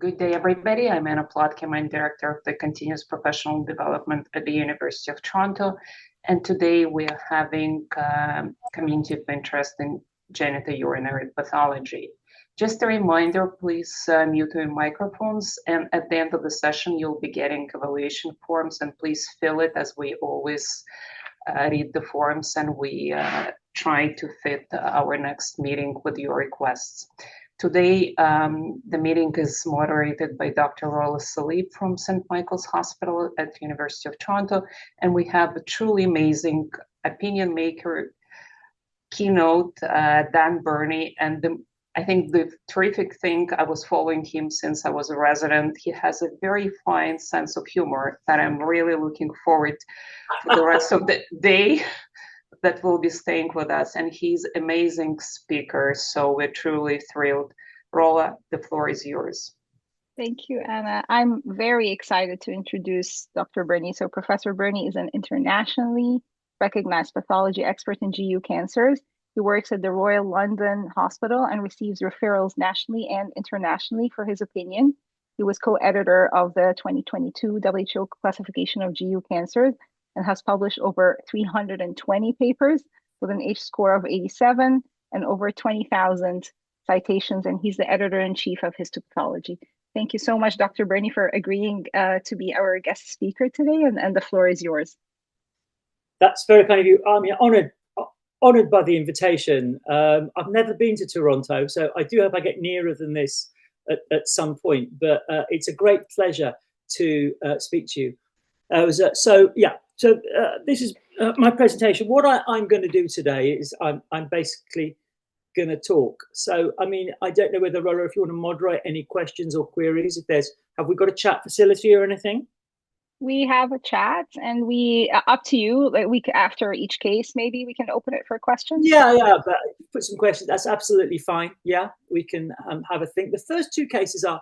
Good day, everybody. I'm Anna Plotkin. I'm Director of the Continuous Professional Development at the University of Toronto. And today we are having community of interest in genitourinary pathology. Just a reminder, please mute your microphones. And at the end of the session, you'll be getting evaluation forms. And please fill it, as we always read the forms and we try to fit our next meeting with your requests. Today, the meeting is moderated by Dr. Rola Saleeb from St. Michael's Hospital at the University of Toronto, and we have a truly amazing opinion maker keynote, Dan Berney, and I think the terrific thing, I was following him since I was a resident. He has a very fine sense of humor that I'm really looking forward for the rest of the day that will be staying with us, and he's an amazing speaker, so we're truly thrilled. Rola, the floor is yours. Thank you, Anna. I'm very excited to introduce Dr. Berney. So Professor Berney is an internationally recognized pathology expert in GU cancers. He works at the Royal London Hospital and receives referrals nationally and internationally for his opinion. He was co-editor of the 2022 WHO classification of GU cancers and has published over 320 papers with an H-score of 87 and over 20,000 citations, and he's the editor-in-chief of Histopathology. Thank you so much, Dr. Berney, for agreeing to be our guest speaker today, and the floor is yours. That's very kind of you. I mean, honoured by the invitation. I've never been to Toronto, so I do hope I get nearer than this at some point, but it's a great pleasure to speak to you. This is my presentation. What I'm going to do today is I'm basically going to talk. So, I mean, I don't know whether, Rola, if you want to moderate any questions or queries, have we got a chat facility or anything? We have a chat, and up to you, like week after each case, maybe we can open it for questions. Yeah, but put some questions. That's absolutely fine. Yeah, we can have a think. The first two cases are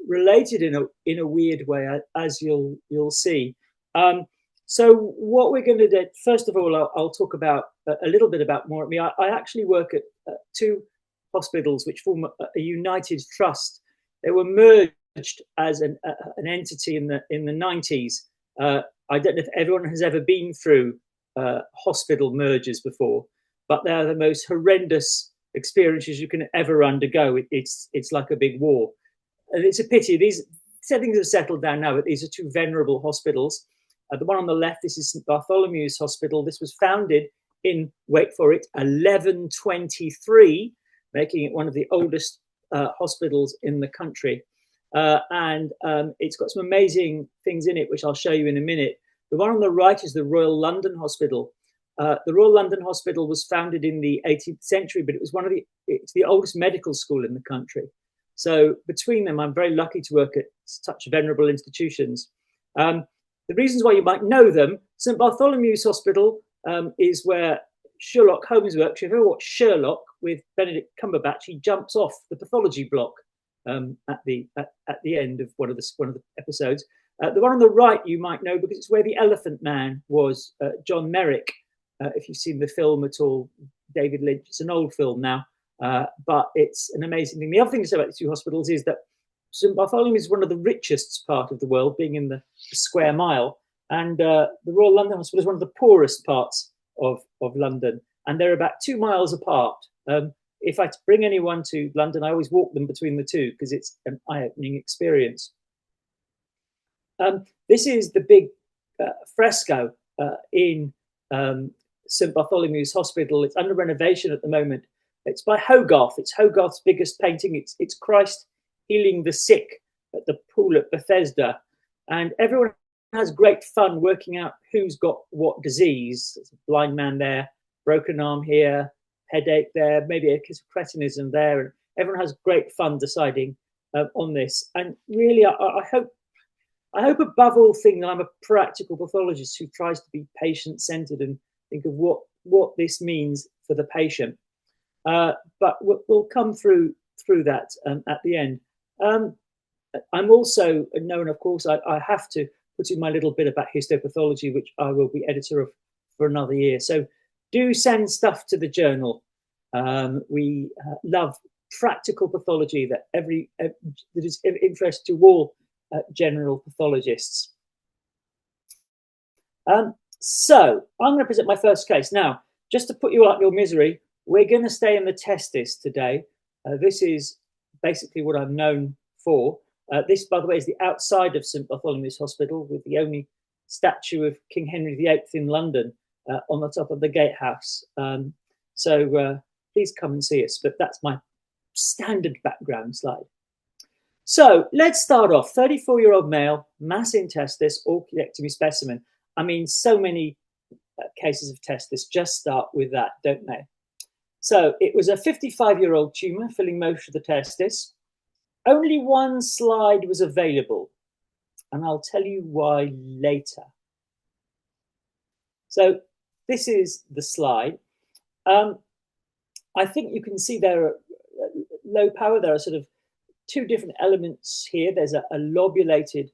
related in a weird way, as you'll see. So what we're going to do, first of all, I'll talk about a little bit about more. I actually work at two hospitals which form a united trust. They were merged as an entity in the 90s. I don't know if everyone has ever been through hospital mergers before, but they're the most horrendous experiences you can ever undergo. It's like a big war. And it's a pity. These things have settled down now, but these are two venerable hospitals. The one on the left, this is St. Bartholomew's Hospital. This was founded in, wait for it, 1123, making it one of the oldest hospitals in the country. And it's got some amazing things in it, which I'll show you in a minute. The one on the right is the Royal London Hospital. The Royal London Hospital was founded in the 18th century, but it's the oldest medical school in the country. So between them, I'm very lucky to work at such venerable institutions. The reasons why you might know them, St. Bartholomew's Hospital is where Sherlock Holmes works. If you ever watch Sherlock with Benedict Cumberbatch, he jumps off the pathology block at the end of one of the episodes. The one on the right you might know because it's where the Elephant Man was, John Merrick. If you've seen the film at all, David Lynch. It's an old film now, but it's an amazing thing. The other thing to say about these two hospitals is that St. Bartholomew is one of the richest part of the world, being in the square mile, and the Royal London Hospital is one of the poorest parts of London, and they're about 2 miles apart. If I bring anyone to London, I always walk them between the two because it's an eye-opening experience. This is the big fresco in St. Bartholomew's Hospital. It's under renovation at the moment. It's by Hogarth. It's Hogarth's biggest painting. It's Christ healing the sick at the pool at Bethesda, and everyone has great fun working out who's got what disease. There's a blind man there, broken arm here, headache there, maybe a case of cretinism there, and everyone has great fun deciding on this. And really, I hope above all things, I'm a practical pathologist who tries to be patient-centered and think of what this means for the patient. But we'll come through that at the end. I'm also known, of course, I have to put in my little bit about histopathology, which I will be editor of for another year. So do send stuff to the journal. We love practical pathology that that is of interest to all general pathologists. So I'm going to present my first case. Now, just to put you out of your misery, we're going to stay in the testis today. This is basically what I'm known for. This, by the way, is the outside of St Bartholomew's Hospital, with the only statue of King Henry VIII in London on the top of the gatehouse. So please come and see us. But that's my standard background slide. So let's start off. 34-year-old male, mass in testis, orchiectomy specimen. I mean, so many cases of testis just start with that, don't they? So it was a 55-year-old tumour filling most of the testis. Only one slide was available, and I'll tell you why later. So this is the slide. I think you can see there are low power. There are sort of two different elements here. There's a lobulated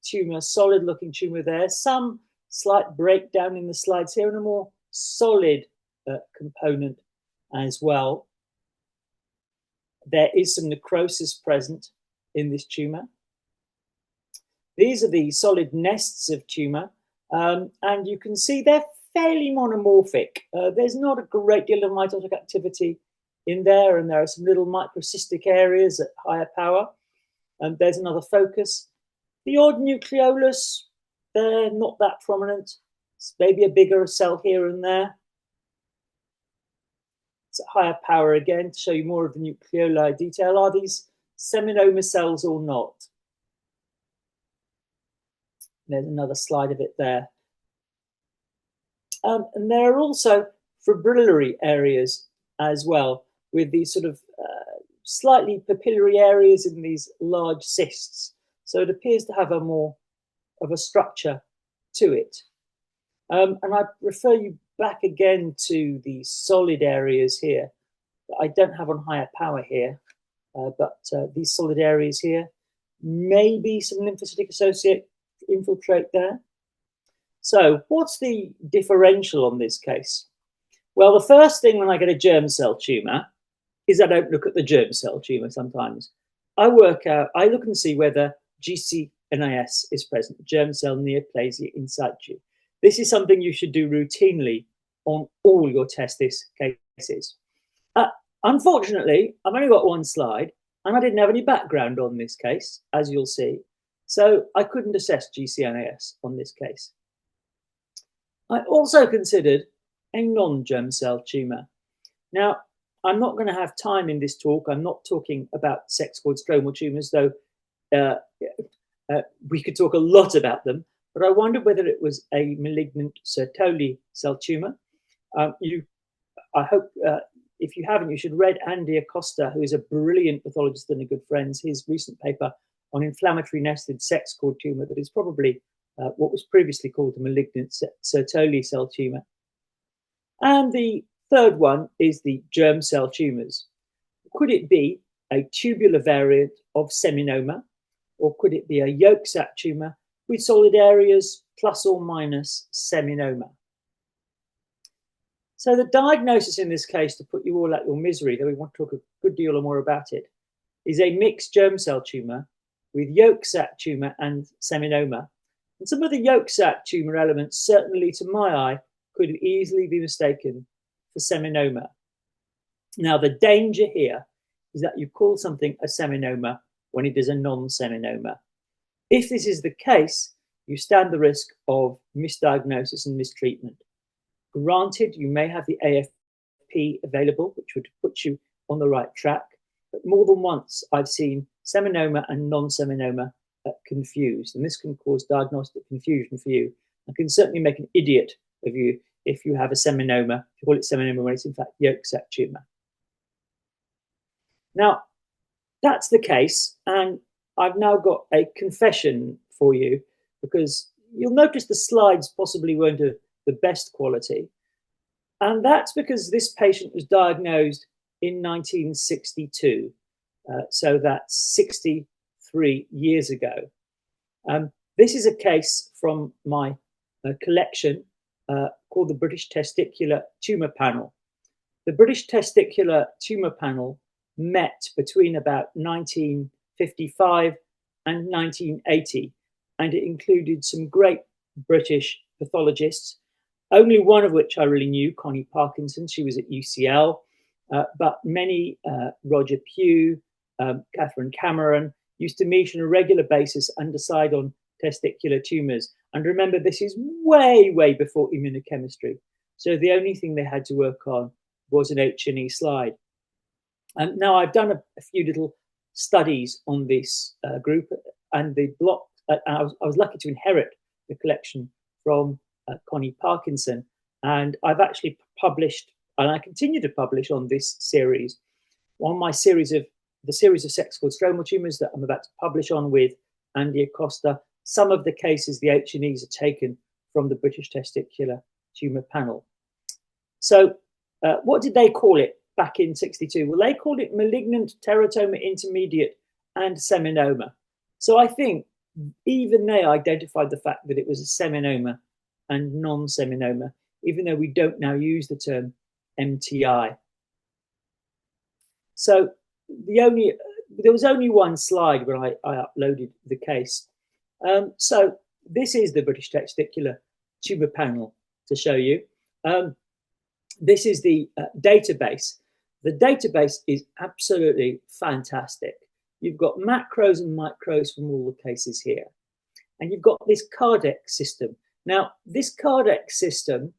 tumour, solid-looking tumour there. Some slight breakdown in the slides here, and a more solid component as well. There is some necrosis present in this tumour. These are the solid nests of tumour, and you can see they're fairly monomorphic. There's not a great deal of mitotic activity in there, and there are some little microcystic areas at higher power. And there's another focus. The odd nucleolus, they're not that prominent. It's maybe a bigger cell here and there. It's at higher power again to show you more of the nucleoli detail. Are these seminoma cells or not? There's another slide of it there. And there are also fibrillary areas as well, with these sort of slightly papillary areas in these large cysts. So it appears to have a more of a structure to it. And I refer you back again to the solid areas here that I don't have on higher power here, but these solid areas here, maybe some lymphocytic associate infiltrate there. So what's the differential on this case? Well, the first thing when I get a germ cell tumour is I don't look at the germ cell tumour sometimes. I look and see whether GCNIS is present, germ cell neoplasia in situ. This is something you should do routinely on all your testis cases. Unfortunately, I've only got one slide, and I didn't have any background on this case, as you'll see. So I couldn't assess GCNIS on this case. I also considered a non-germ cell tumour. Now, I'm not going to have time in this talk. I'm not talking about sex cord stromal tumours, though we could talk a lot about them. But I wondered whether it was a malignant Sertoli cell tumour. I hope, if you haven't, you should read Andy Acosta, who is a brilliant pathologist and a good friend, his recent paper on inflammatory nested sex cord tumour that is probably what was previously called a malignant Sertoli cell tumour. And the third one is the germ cell tumours. Could it be a tubular variant of seminoma, or could it be a yolk sac tumour with solid areas plus or minus seminoma? So the diagnosis in this case, to put you all out your misery, though we want to talk a good deal more about it, is a mixed germ cell tumour with yolk sac tumour and seminoma. And some of the yolk sac tumour elements, certainly to my eye, could easily be mistaken for seminoma. Now, the danger here is that you call something a seminoma when it is a non-seminoma. If this is the case, you stand the risk of misdiagnosis and mistreatment. Granted, you may have the AFP available, which would put you on the right track, but more than once I've seen seminoma and non-seminoma confused, and this can cause diagnostic confusion for you and can certainly make an idiot of you if you have a seminoma, if you call it seminoma when it's in fact yolk sac tumour. Now, that's the case, and I've now got a confession for you, because you'll notice the slides possibly weren't of the best quality, and that's because this patient was diagnosed in 1962, so that's 63 years ago. This is a case from my collection called the British Testicular Tumour Panel. The British Testicular Tumour Panel met between about 1955 and 1980, and it included some great British pathologists, only one of which I really knew, Connie Parkinson. She was at UCL, but many, Roger Pugh, Catherine Cameron, used to meet on a regular basis and decide on testicular tumours. And remember, this is way, way before immunochemistry. So the only thing they had to work on was an H&E slide. And now I've done a few little studies on this group, and the block, I was lucky to inherit the collection from Connie Parkinson. And I've actually published, and I continue to publish on this series, on my series of sex-called stromal tumours that I'm about to publish on with Andy Acosta. Some of the cases, the H&Es are taken from the British Testicular Tumour Panel. So what did they call it back in '62? Well, they called it malignant teratoma intermediate and seminoma. So I think even they identified the fact that it was a seminoma and non-seminoma, even though we don't now use the term MTI. So there was only one slide when I uploaded the case. So this is the British Testicular Tumour Panel to show you. This is the database. The database is absolutely fantastic. You've got macros and micros from all the cases here. And you've got this Cardex system. Now, this Cardex system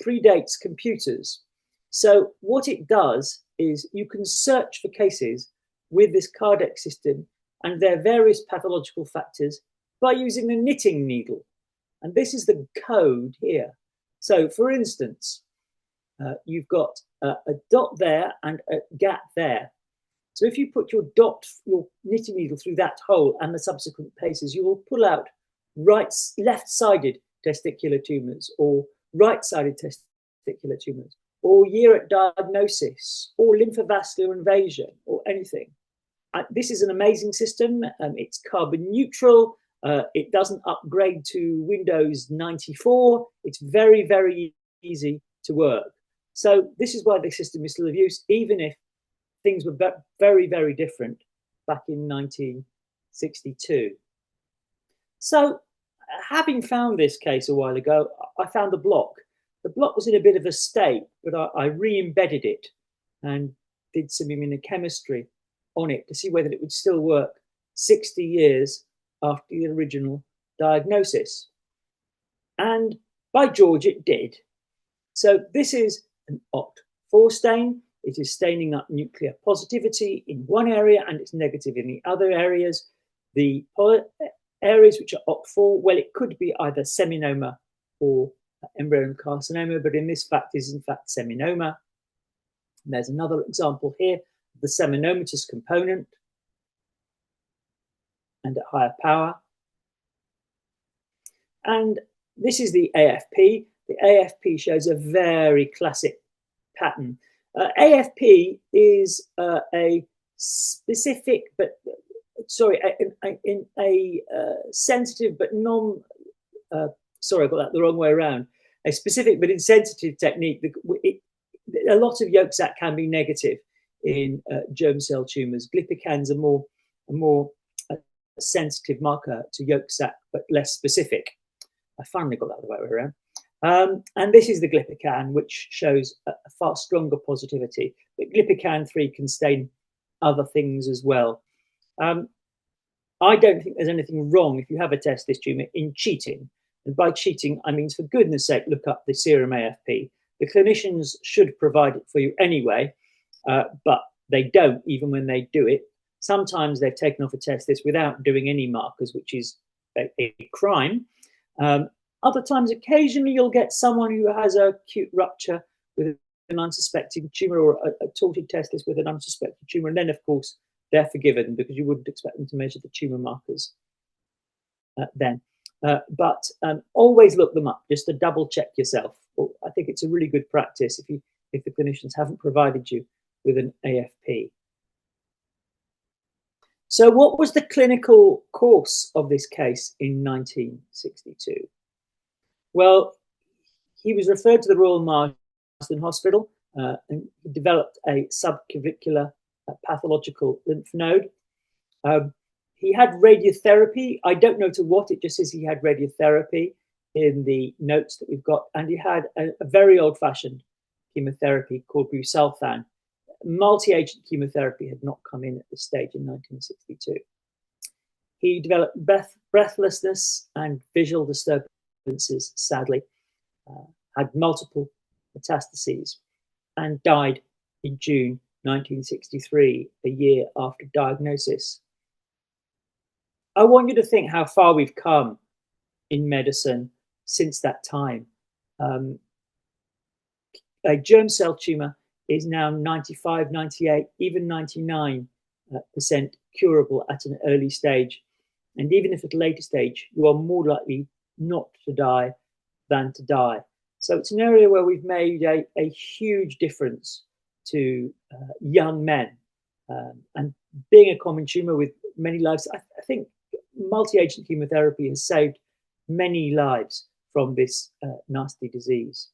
predates computers. So what it does is you can search for cases with this Cardex system and their various pathological factors by using the knitting needle. And this is the code here. So for instance, you've got a dot there and a gap there. So if you put your knitting needle through that hole and the subsequent cases, you will pull out left-sided testicular tumours, or right-sided testicular tumours, or year at diagnosis, or lymphovascular invasion, or anything. This is an amazing system. It's carbon neutral. It doesn't upgrade to Windows 94. It's very, very easy to work. So this is why the system is still of use, even if things were very, very different back in 1962. So having found this case a while ago, I found the block. The block was in a bit of a state, but I re-embedded it and did some immunochemistry on it to see whether it would still work 60 years after the original diagnosis. And by George, it did. So this is an OCT4 stain. It is staining up nuclear positivity in one area and it's negative in the other areas. The areas which are OCT4, well, it could be either seminoma or embryonal carcinoma, but in this fact is in fact seminoma. And there's another example here, the seminomatous component and at higher power. And this is the AFP. The AFP shows a very classic pattern. AFP is a specific, but sorry, a sensitive but non, sorry, I got that the wrong way around. A specific but insensitive technique. A lot of yolk sac can be negative in germ cell tumours. Glypican's a more sensitive marker to yolk sac, but less specific. I finally got that the right way around. And this is the Glypican, which shows a far stronger positivity. But Glypican 3 can stain other things as well. I don't think there's anything wrong if you have a testis tumour in cheating. And by cheating, I mean, for goodness sake, look up the serum AFP. The clinicians should provide it for you anyway, but they don't, even when they do it. Sometimes they've taken off a testis without doing any markers, which is a crime. Other times, occasionally, you'll get someone who has a acute rupture with an unsuspected tumour, or a torted testis with an unsuspected tumour. And then, of course, they're forgiven because you wouldn't expect them to measure the tumour markers then. But always look them up just to double check yourself. I think it's a really good practice if the clinicians haven't provided you with an AFP. So what was the clinical course of this case in 1962? Well, he was referred to the Royal Marsden Hospital and he developed a subclavicular pathological lymph node. He had radiotherapy. I don't know to what, it just says he had radiotherapy in the notes that we've got. And he had a very old-fashioned chemotherapy called busulfan. Multi-agent chemotherapy had not come in at this stage in 1962. He developed breathlessness and visual disturbances, sadly, had multiple metastases, and died in June 1963, a year after diagnosis. I want you to think how far we've come in medicine since that time. A germ cell tumor is now 95, 98, even 99% curable at an early stage. And even if at a later stage, you are more likely not to die than to die. So it's an area where we've made a huge difference to young men. And being a common tumor with many lives, I think multi-agent chemotherapy has saved many lives from this nasty disease.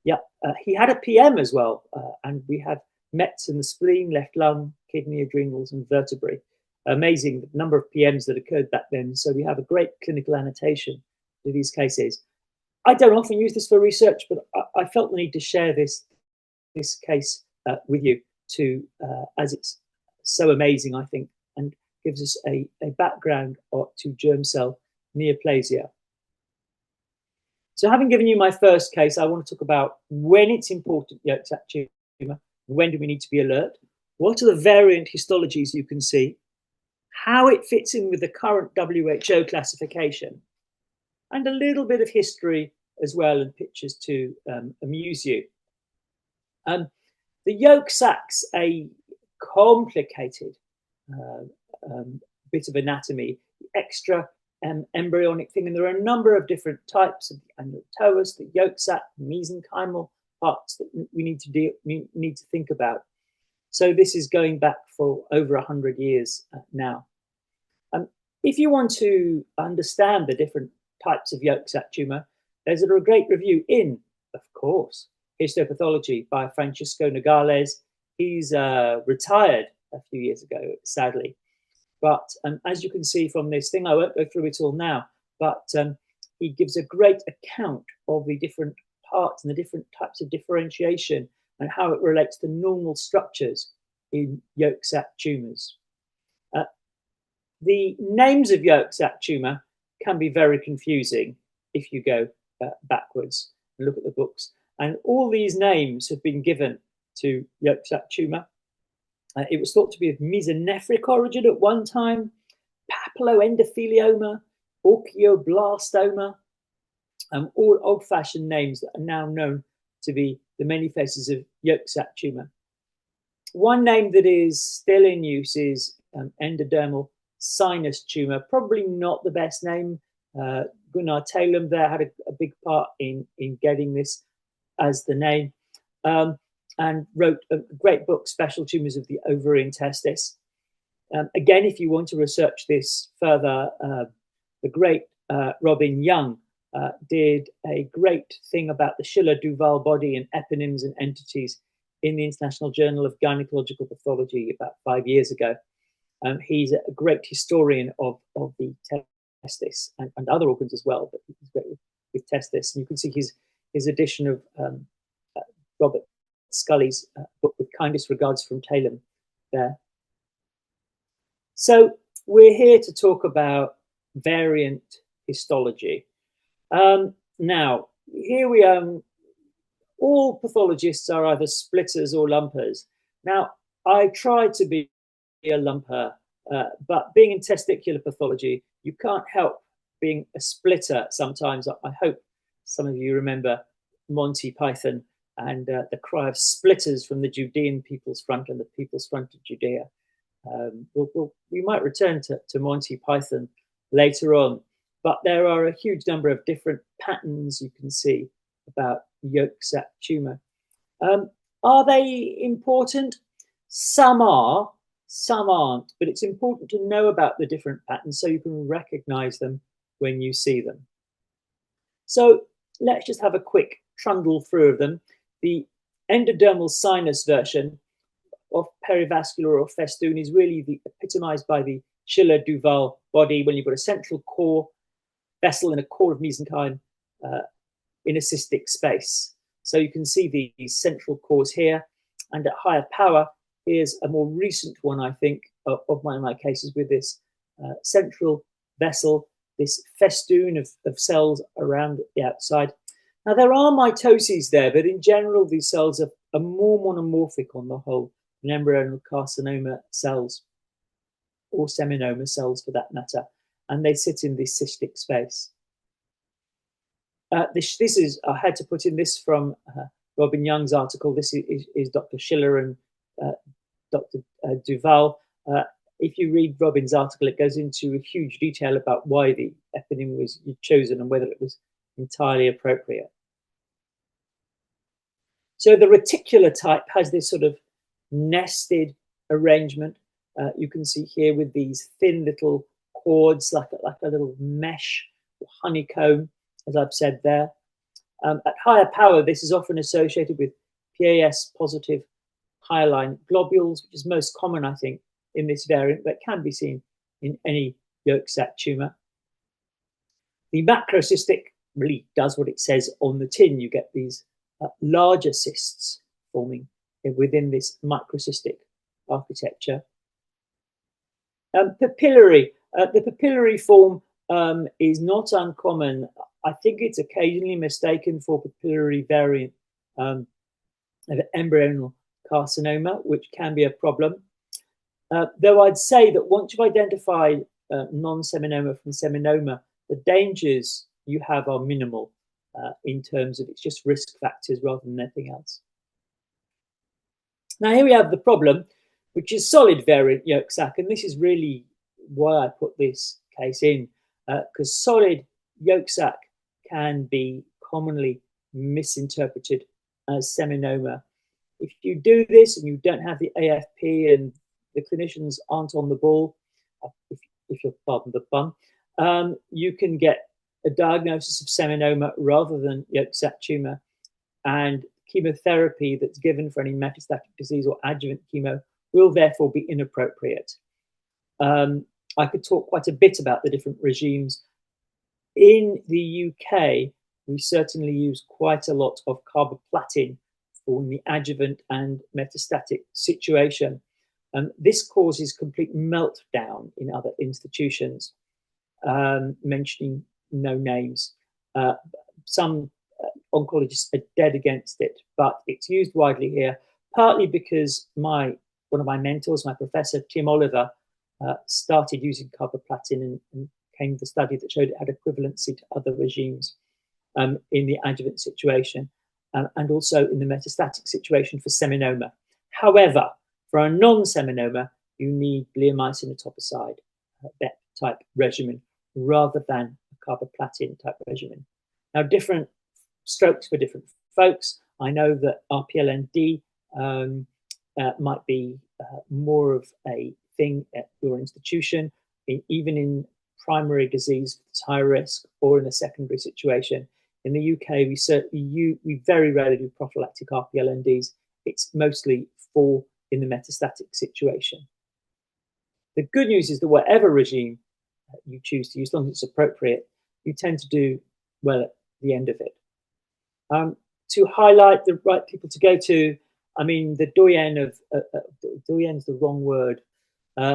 Yeah, he had a PM as well, and we had mets in the spleen, left lung, kidney, adrenals, and vertebrae. Amazing number of PMs that occurred back then. So we have a great clinical annotation to these cases. I don't often use this for research, but I felt the need to share this case with you too, as it's so amazing, I think, and gives us a background to germ cell neoplasia. So having given you my first case, I want to talk about when it's important, yolk sac tumor, when do we need to be alert, what are the variant histologies you can see, how it fits in with the current WHO classification, and a little bit of history as well, and pictures to amuse you. The yolk sac's a complicated bit of anatomy, extra embryonic thing, and there are a number of different types of the annual the yolk sac, mesenchymal parts that we need to think about. So this is going back for over 100 years now. If you want to understand the different types of yolk sac tumor, there's a great review in, of course, Histopathology by Francisco Nogales. He's retired a few years ago, sadly. But as you can see from this thing, I won't go through it all now, but he gives a great account of the different parts and the different types of differentiation and how it relates to normal structures in yolk sac tumors. The names of yolk sac tumor can be very confusing if you go backwards and look at the books. And all these names have been given to yolk sac tumor. It was thought to be of mesonephric origin at one time, papilloendothelioma, orchioblastoma, all old-fashioned names that are now known to be the many faces of yolk sac tumor. One name that is still in use is endodermal sinus tumor, probably not the best name. Gunnar Talem there had a big part in getting this as the name, and wrote a great book, Special Tumors of the Ovary and Testis. Again, if you want to research this further, the great Robin Young did a great thing about the Schiller-Duval body and eponyms and entities in the International Journal of Gynecological Pathology about 5 years ago. He's a great historian of the testis and other organs as well, but he's great with testis. And you can see his edition of Robert Scully's book with kindest regards from Talem there. So we're here to talk about variant histology. Now, here we are. All pathologists are either splitters or lumpers. Now, I try to be a lumper, but being in testicular pathology, you can't help being a splitter sometimes. I hope some of you remember Monty Python and the cry of splitters from the Judean people's front and the people's front of Judea. We might return to Monty Python later on, but there are a huge number of different patterns you can see about yolk sac tumor. Are they important? Some are, some aren't, but it's important to know about the different patterns so you can recognize them when you see them. So let's just have a quick trundle through of them. The endodermal sinus version, of perivascular or festoon is really epitomized by the Schiller-Duval body, when you've got a central core vessel and a core of mesenchyme in a cystic space. So you can see these central cores here, and at higher power, here's a more recent one, I think, of one of my cases with this central vessel, this festoon of cells around the outside. Now, there are mitoses there, but in general, these cells are more monomorphic on the whole than embryonal carcinoma cells, or seminoma cells for that matter, and they sit in this cystic space. This is, I had to put in this from Robin Young's article. This is Dr. Schiller and Dr. Duval. If you read Robin's article, it goes into a huge detail about why the eponym was chosen and whether it was entirely appropriate. So the reticular type has this sort of nested arrangement. You can see here with these thin little cords, like a little mesh or honeycomb, as I've said there. At higher power, this is often associated with PAS positive hyaline globules, which is most common, I think, in this variant, but can be seen in any yolk sac tumor. The macrocystic really does what it says on the tin. You get these larger cysts forming within this microcystic architecture. Papillary. The papillary form is not uncommon. I think it's occasionally mistaken for papillary variant of embryonal carcinoma, which can be a problem. Though I'd say that once you've identified non-seminoma from seminoma, the dangers you have are minimal in terms of it's just risk factors rather than anything else. Now here we have the problem, which is solid variant yolk sac, and this is really why I put this case in, because solid yolk sac can be commonly misinterpreted as seminoma. If you do this and you don't have the AFP and the clinicians aren't on the ball, if you'll pardon the pun, you can get a diagnosis of seminoma rather than yolk sac tumor, and chemotherapy that's given for any metastatic disease or adjuvant chemo will therefore be inappropriate. I could talk quite a bit about the different regimes. In the UK, we certainly use quite a lot of carboplatin for the adjuvant and metastatic situation. This causes complete meltdown in other institutions, mentioning no names. Some oncologists are dead against it, but it's used widely here, partly because one of my mentors, my professor, Tim Oliver, started using carboplatin and came with a study that showed it had equivalency to other regimes in the adjuvant situation and also in the metastatic situation for seminoma. However, for a non-seminoma, you need bleomycin etoposide BEP type regimen rather than a carboplatin type regimen. Now, different strokes for different folks. I know that RPLND might be more of a thing at your institution, even in primary disease, it's high risk, or in a secondary situation. In the UK, we very rarely do prophylactic RPLNDs. It's mostly for in the metastatic situation. The good news is that whatever regime you choose to use, as long as it's appropriate, you tend to do well at the end of it. To highlight the right people to go to, I mean, the doyen of, doyen's the wrong word,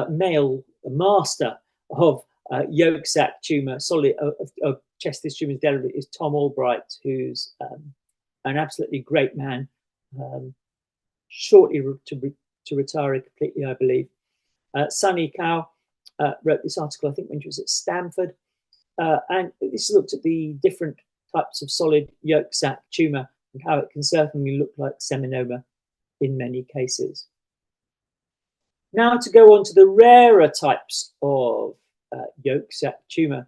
male master of yolk sac tumor, of chest tissue tumors generally, is Tom Albright, who's an absolutely great man, shortly to retire completely, I believe. Sunny Cow wrote this article, I think, when she was at Stanford, and this looked at the different types of solid yolk sac tumor and how it can certainly look like seminoma in many cases. Now to go on to the rarer types of yolk sac tumor.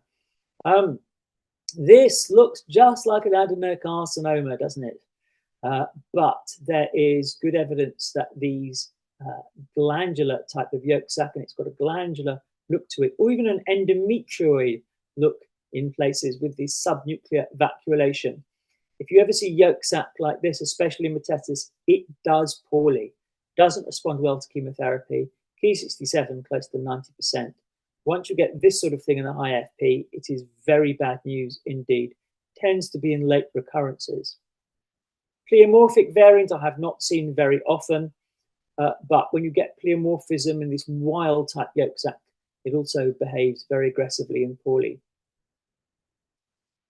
This looks just like an adenocarcinoma, doesn't it? But there is good evidence that these glandular type of yolk sac, and it's got a glandular look to it, or even an endometrioid look in places with this subnuclear vacuolation. If you ever see yolk sac like this, especially in metastasis, it does poorly. doesn't respond well to chemotherapy, Ki67 close to 90%. Once you get this sort of thing in a high FP, it is very bad news indeed. Tends to be in late recurrences. Pleomorphic variant I have not seen very often, but when you get pleomorphism in this wild type yolk sac, it also behaves very aggressively and poorly.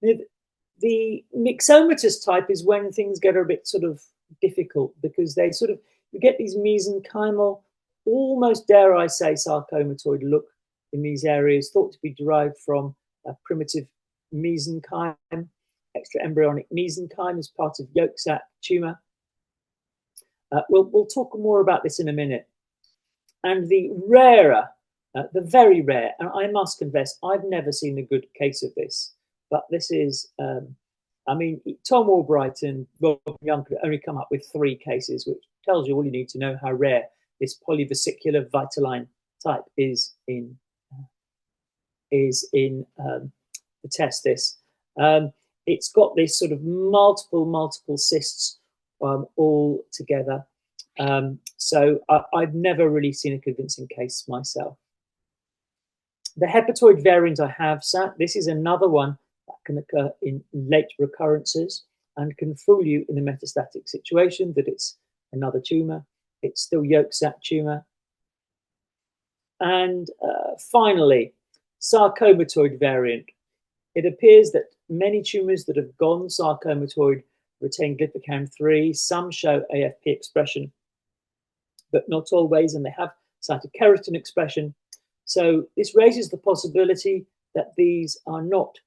The myxomatous type is when things get a bit sort of difficult, because they sort of, you get these mesenchymal, almost dare I say sarcomatoid look in these areas, thought to be derived from a primitive mesenchyme, extraembryonic mesenchyme as part of yolk sac tumor. We'll talk more about this in a minute. And the rarer, the very rare, and I must confess, I've never seen a good case of this, but this is, I mean, Tom Albright and Rob Young could only come up with 3 cases, which tells you all you need to know how rare this polyvesicular vitelline type is in the testis. It's got this sort of multiple cysts all together. So I've never really seen a convincing case myself. The hepatoid variant I have, this is another one that can occur in late recurrences and can fool you in a metastatic situation that it's another tumor. It's still yolk sac tumor. And finally, sarcomatoid variant. It appears that many tumors that have gone sarcomatoid retain glypican-3. Some show AFP expression, but not always, and they have cytokeratin expression. So this raises the possibility that these are not,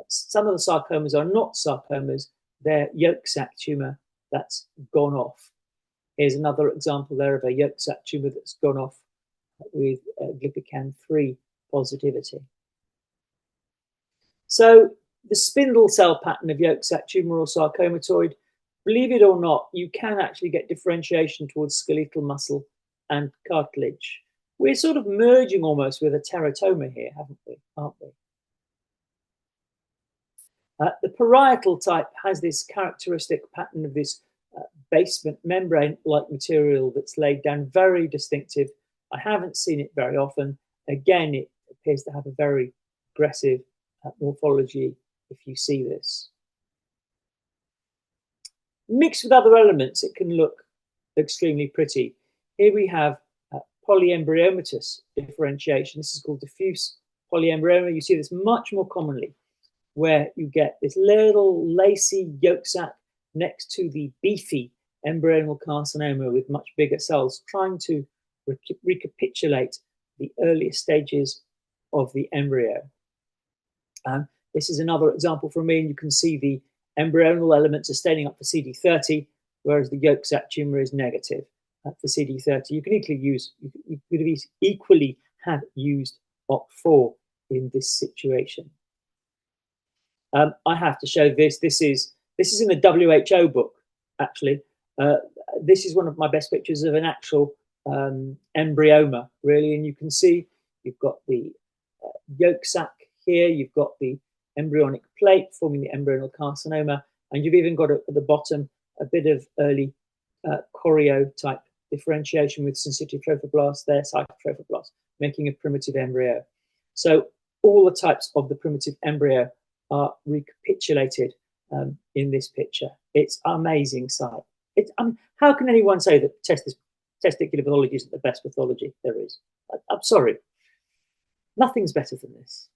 some of the sarcomas are not sarcomas, they're yolk sac tumor that's gone off. Here's another example there of a yolk sac tumor that's gone off with glypican-3 positivity. So the spindle cell pattern of yolk sac tumor or sarcomatoid, believe it or not, you can actually get differentiation towards skeletal muscle and cartilage. We're sort of merging almost with a teratoma here, haven't we? Aren't we? The parietal type has this characteristic pattern of this basement membrane-like material that's laid down, very distinctive. I haven't seen it very often. Again, it appears to have a very aggressive morphology if you see this. Mixed with other elements, it can look extremely pretty. Here we have polyembryomatous differentiation. This is called diffuse polyembryoma. You see this much more commonly, where you get this little lacy yolk sac next to the beefy embryonal carcinoma with much bigger cells, trying to recapitulate the earliest stages of the embryo. This is another example from me, and you can see the embryonal elements are staining up for CD30, whereas the yolk sac tumor is negative for CD30. You can equally have used OCT4 in this situation. I have to show this. This is in the WHO book, actually. This is one of my best pictures of an actual embryoma, really. And you can see you've got the yolk sac here, you've got the embryonic plate forming the embryonal carcinoma, and you've even got at the bottom a bit of early choreo type differentiation with syncytial trophoblast there, cytotrophoblast, making a primitive embryo. So all the types of the primitive embryo are recapitulated in this picture. It's an amazing sight. How can anyone say that testicular pathology isn't the best pathology there is? I'm sorry. Nothing's better than this.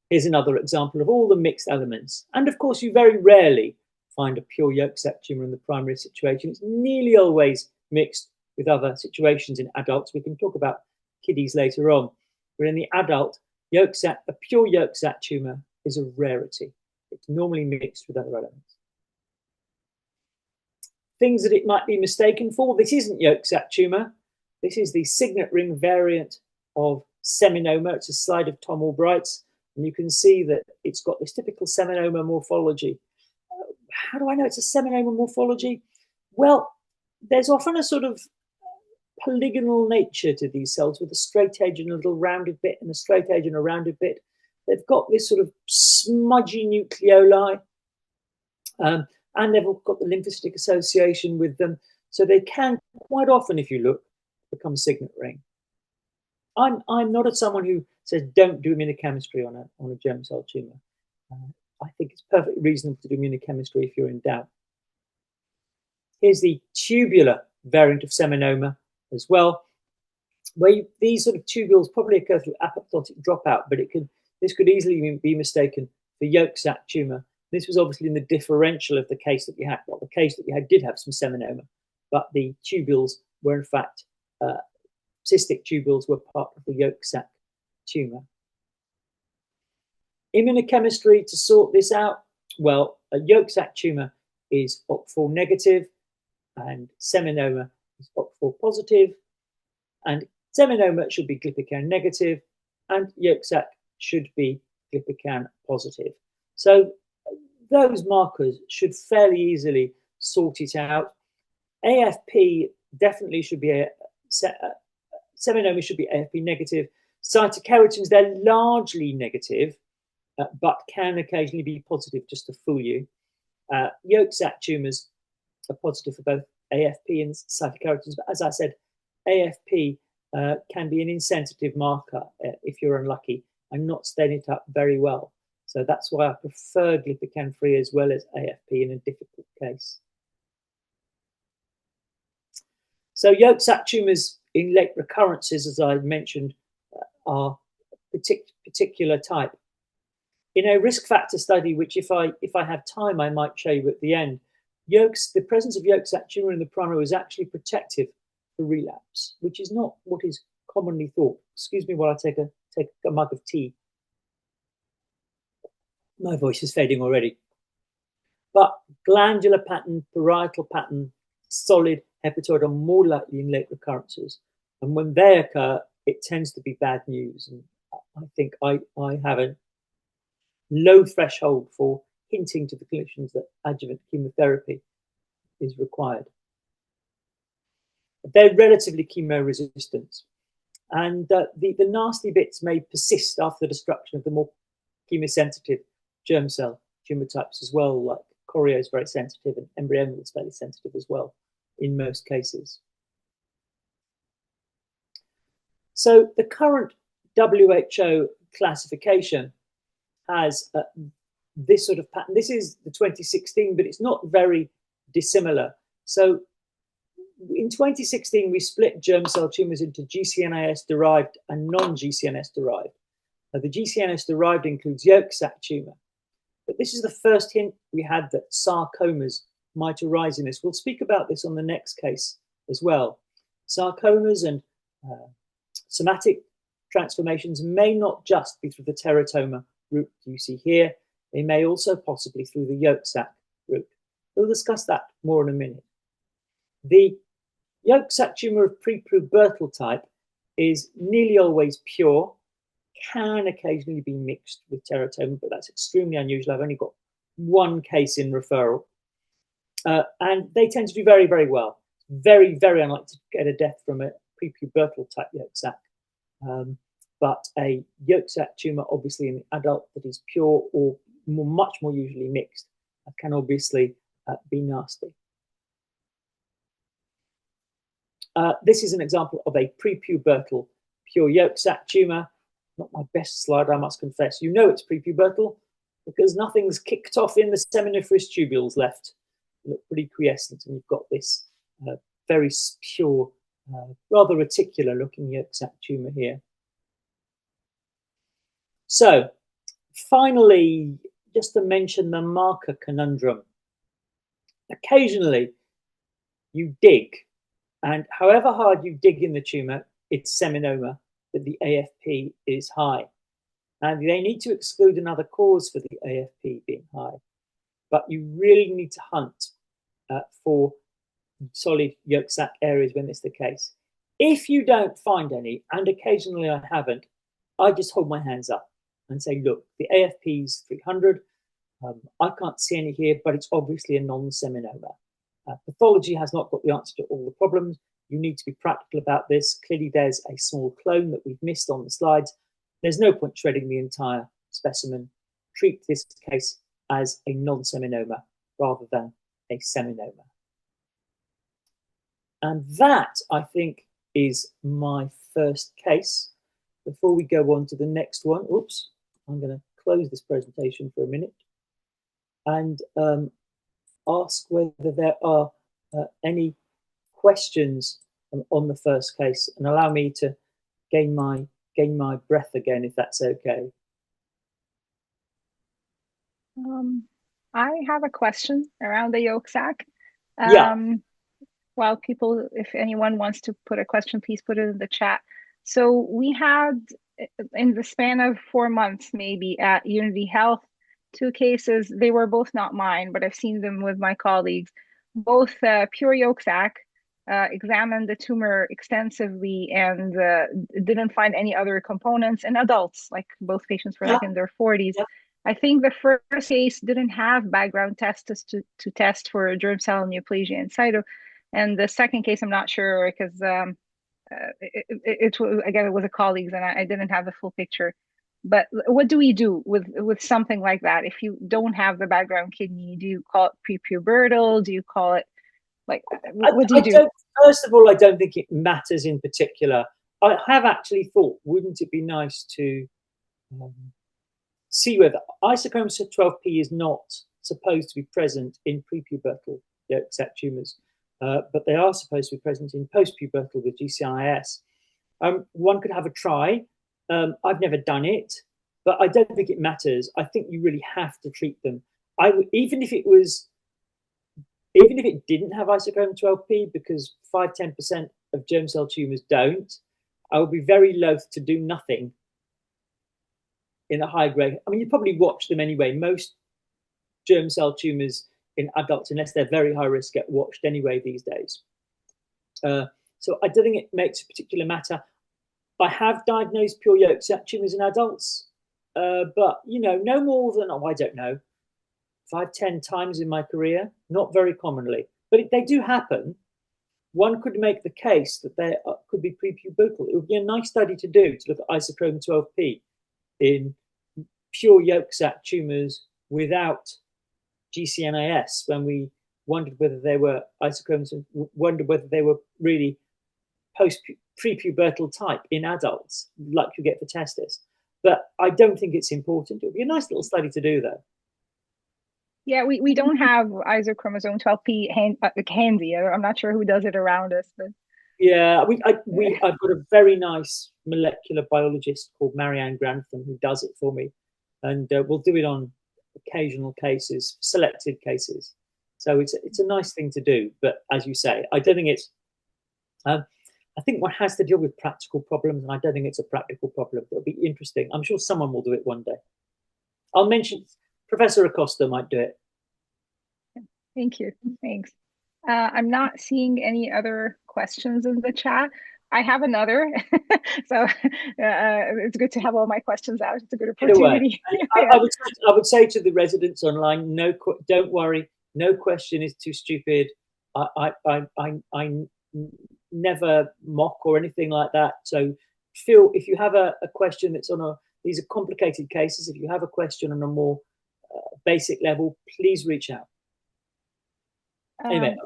Here's another example of all the mixed elements. And of course, you very rarely find a pure yolk sac tumor in the primary situation. It's nearly always mixed with other situations in adults. We can talk about kiddies later on. But in the adult, yolk sac, a pure yolk sac tumor is a rarity. It's normally mixed with other elements. Things that it might be mistaken for. This isn't yolk sac tumor. This is the signet ring variant of seminoma. It's a slide of Tom Albright's. And you can see that it's got this typical seminoma morphology. How do I know it's a seminoma morphology? Well, there's often a sort of polygonal nature to these cells with a straight edge and a little rounded bit and a straight edge and a rounded bit. They've got this sort of smudgy nucleoli, and they've got the lymphocytic association with them. So they can quite often, if you look, become signet ring. I'm not someone who says don't do immunochemistry on a germ cell tumor. I think it's perfectly reasonable to do immunochemistry if you're in doubt. Here's the tubular variant of seminoma as well, where these sort of tubules probably occur through apoptotic dropout, but this could easily be mistaken for yolk sac tumor. This was obviously in the differential of the case that we had. Well, the case that we had did have some seminoma, but the tubules were in fact cystic tubules were part of the yolk sac tumor. Immunochemistry to sort this out. Well, a yolk sac tumor is OCT4 negative, and seminoma is OCT4 positive, and seminoma should be Glypican negative, and yolk sac should be Glypican positive. So those markers should fairly easily sort it out. AFP definitely should be seminoma should be AFP negative. Cytokeratins, they're largely negative, but can occasionally be positive just to fool you. Yolk sac tumors are positive for both AFP and cytokeratins, but as I said, AFP can be an insensitive marker if you're unlucky and not stain it up very well. So that's why I prefer Glypican free as well as AFP in a difficult case. So yolk sac tumors in late recurrences, as I mentioned, are particular type. In a risk factor study, which if I have time, I might show you at the end, the presence of yolk sac tumor in the primary was actually protective for relapse, which is not what is commonly thought. Excuse me while I take a mug of tea. My voice is fading already. But glandular pattern, parietal pattern, solid hepatoid are more likely in late recurrences. And when they occur, it tends to be bad news. And I think I have a low threshold for hinting to the clinicians that adjuvant chemotherapy is required. They're relatively chemo-resistant. And the nasty bits may persist after the destruction of the more chemosensitive germ cell tumor types as well, like choreo is very sensitive and embryonal is fairly sensitive as well in most cases. So the current WHO classification has this sort of pattern. This is the 2016, but it's not very dissimilar. So in 2016, we split germ cell tumors into GCNS derived and non-GCNS derived. Now, the GCNS derived includes yolk sac tumor, but this is the first hint we had that sarcomas might arise in this. We'll speak about this on the next case as well. Sarcomas and somatic transformations may not just be through the teratoma route you see here. They may also possibly through the yolk sac route. We'll discuss that more in a minute. The yolk sac tumor of prepubertal type is nearly always pure, can occasionally be mixed with teratoma, but that's extremely unusual. I've only got one case in referral. And they tend to do very, very well. Very, very unlikely to get a death from a prepubertal type yolk sac. But a yolk sac tumor, obviously in the adult that is pure or much more usually mixed, can obviously be nasty. This is an example of a prepubertal pure yolk sac tumor. Not my best slide, I must confess. You know it's prepubertal because nothing's kicked off in the seminiferous tubules left. They look pretty quiescent, and you've got this very pure, rather reticular looking yolk sac tumor here. So finally, just to mention the marker conundrum. Occasionally you dig, and however hard you dig in the tumor, it's seminoma, but the AFP is high. And they need to exclude another cause for the AFP being high. But you really need to hunt for solid yolk sac areas when it's the case. If you don't find any, and occasionally I haven't, I just hold my hands up and say, look, the AFP is 300. I can't see any here, but it's obviously a non-seminoma. Pathology has not got the answer to all the problems. You need to be practical about this. Clearly, there's a small clone that we've missed on the slides. There's no point shredding the entire specimen. Treat this case as a non-seminoma rather than a seminoma. And that, I think, is my first case. Before we go on to the next one, oops, I'm going to close this presentation for a minute and ask whether there are any questions on the first case, and allow me to gain my breath again, if that's okay. I have a question around the yolk sac. Yeah. Well, people, if anyone wants to put a question, please put it in the chat. So we had, in the span of 4 months, maybe at Unity Health, 2 cases. They were both not mine, but I've seen them with my colleagues. Both pure yolk sac, examined the tumor extensively and didn't find any other components in adults, like both patients were like in their 40s. Yeah. I think the first case didn't have background tests to test for germ cell neoplasia in situ. And the second case, I'm not sure because it was, again, it was a colleague's and I didn't have the full picture. But what do we do with something like that? If you don't have the background kidney, do you call it prepubertal? Do you call it, like, what do you do? First of all, I don't think it matters in particular. I have actually thought, wouldn't it be nice to see whether isochromosome 12p is not supposed to be present in prepubertal yolk sac tumours, but they are supposed to be present in postpubertal with GCIS. One could have a try. I've never done it, but I don't think it matters. I think you really have to treat them. Even if it didn't have isochromosome 12p, because 5–10% of germ cell tumours don't, I would be very loath to do nothing in a high grade. I mean, you probably watch them anyway. Most germ cell tumours in adults, unless they're very high risk, get watched anyway these days. So I don't think it makes a particular matter. I have diagnosed pure yolk sac tumours in adults, but, you know, no more than, I don't know, 5–10 times in my career, not very commonly, but they do happen. One could make the case that they could be prepubertal. It would be a nice study to do, to look at isochrome 12p in pure yolk sac tumours without GCNAS, when we wondered whether they were isochromes and wondered whether they were really prepubertal type in adults, like you get for testis. But I don't think it's important. It would be a nice little study to do, though. Yeah, we don't have isochromosome 12p handy. I'm not sure who does it around us, but yeah, I've got a very nice molecular biologist called Marianne Grantham who does it for me, and we'll do it on occasional cases, selected cases. So it's a nice thing to do. But as you say, I don't think it's. I think one has to deal with practical problems, and I don't think it's a practical problem. It'll be interesting. I'm sure someone will do it one day. I'll mention Professor Acosta might do it. Thank you. Thanks. I'm not seeing any other questions in the chat. I have another, so it's good to have all my questions out. It's a good opportunity. I would say to the residents online, don't worry. No question is too stupid. I never mock or anything like that. So feel, if you have a question that's on these are complicated cases. If you have a question on a more basic level, please reach out. Anyway,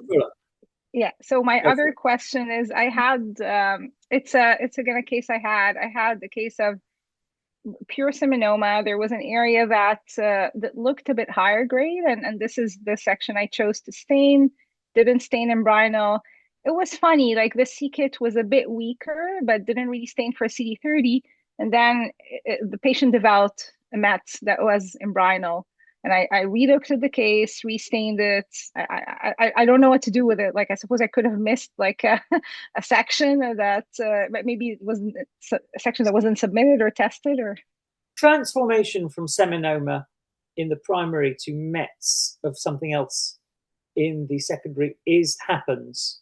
yeah. So my other question is, I had it's again a case I had the case of pure seminoma. There was an area that looked a bit higher grade, and this is the section I chose to stain. Didn't stain embryonal. It was funny, like the c-kit was a bit weaker, but didn't really stain for CD30. And then the patient developed a MET that was embryonal. And I relooked at the case, restained it. I don't know what to do with it. Like, I suppose I could have missed like a section that maybe it wasn't a section that wasn't submitted or tested, or transformation from seminoma in the primary to METs of something else in the secondary happens.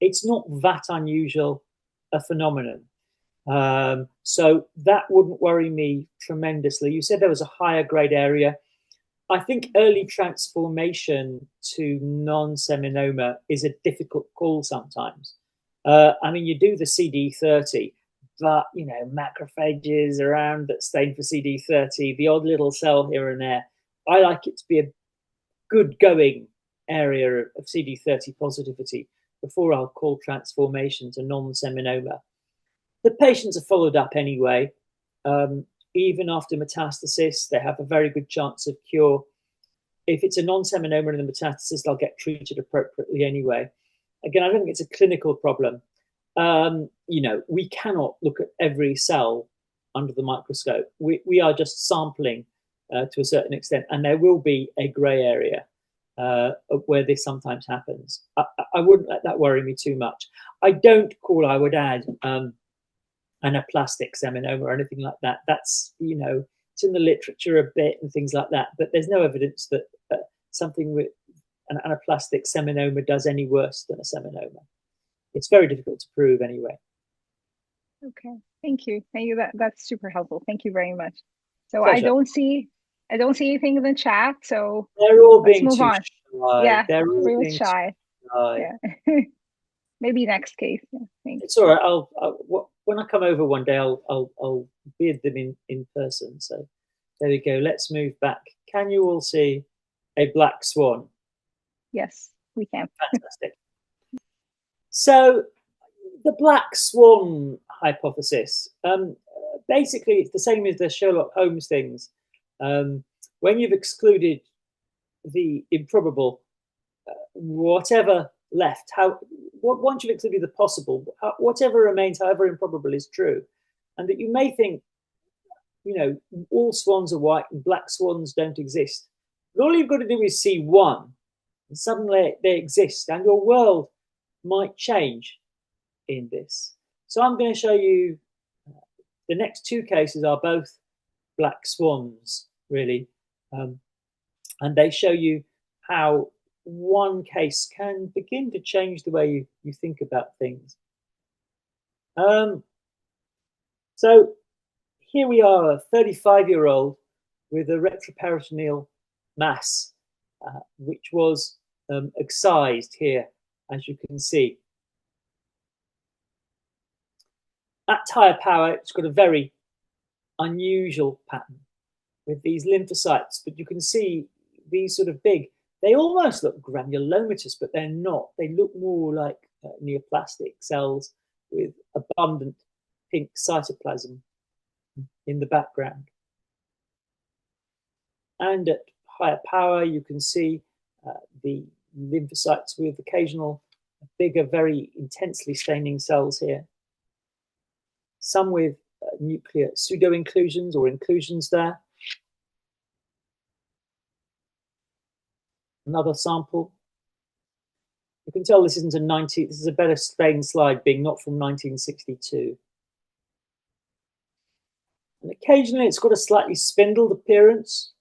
It's not that unusual a phenomenon. So that wouldn't worry me tremendously. You said there was a higher grade area. I think early transformation to non-seminoma is a difficult call sometimes. I mean, you do the CD30, but, you know, macrophages around that stain for CD30, the odd little cell here and there. I like it to be a good going area of CD30 positivity. before I'll call transformation to non-seminoma. The patients are followed up anyway. Even after metastasis, they have a very good chance of cure. If it's a non-seminoma in the metastasis, they'll get treated appropriately anyway. Again, I don't think it's a clinical problem. You know, we cannot look at every cell under the microscope. We are just sampling to a certain extent, and there will be a grey area where this sometimes happens. I wouldn't let that worry me too much. I would add, anaplastic seminoma or anything like that. That's, you know, it's in the literature a bit and things like that, but there's no evidence that something with an anaplastic seminoma does any worse than a seminoma. It's very difficult to prove anyway. Okay, thank you. Thank you. That's super helpful. Thank you very much. So Pleasure. I don't see anything in the chat. So they're all being let's move on. Shy. Yeah, they're all real being shy. Yeah. Maybe next case. Yeah, thanks. It's all right. When I come over one day, I'll beard them in person. So there we go. Let's move back. Can you all see a black swan? Yes, we can. Fantastic. So the black swan hypothesis, basically it's the same as the Sherlock Holmes things. When you've excluded the improbable, whatever left, once you've excluded the possible, whatever remains, however improbable, is true. And that you may think, you know, all swans are white and black swans don't exist. But all you've got to do is see one, and suddenly they exist, and your world might change in this. So I'm going to show you the next two cases are both black swans, really. And they show you how one case can begin to change the way you think about things. So here we are, a 35-year-old with a retroperitoneal mass, which was excised here, as you can see. At higher power, it's got a very unusual pattern with these lymphocytes, but you can see these sort of big, they almost look granulomatous, but they're not. They look more like neoplastic cells with abundant pink cytoplasm in the background. And at higher power, you can see the lymphocytes with occasional bigger, very intensely staining cells here. Some with nuclear pseudo-inclusions or inclusions there. Another sample. You can tell this isn't this is a better stained slide, being not from 1962. And occasionally it's got a slightly spindled appearance.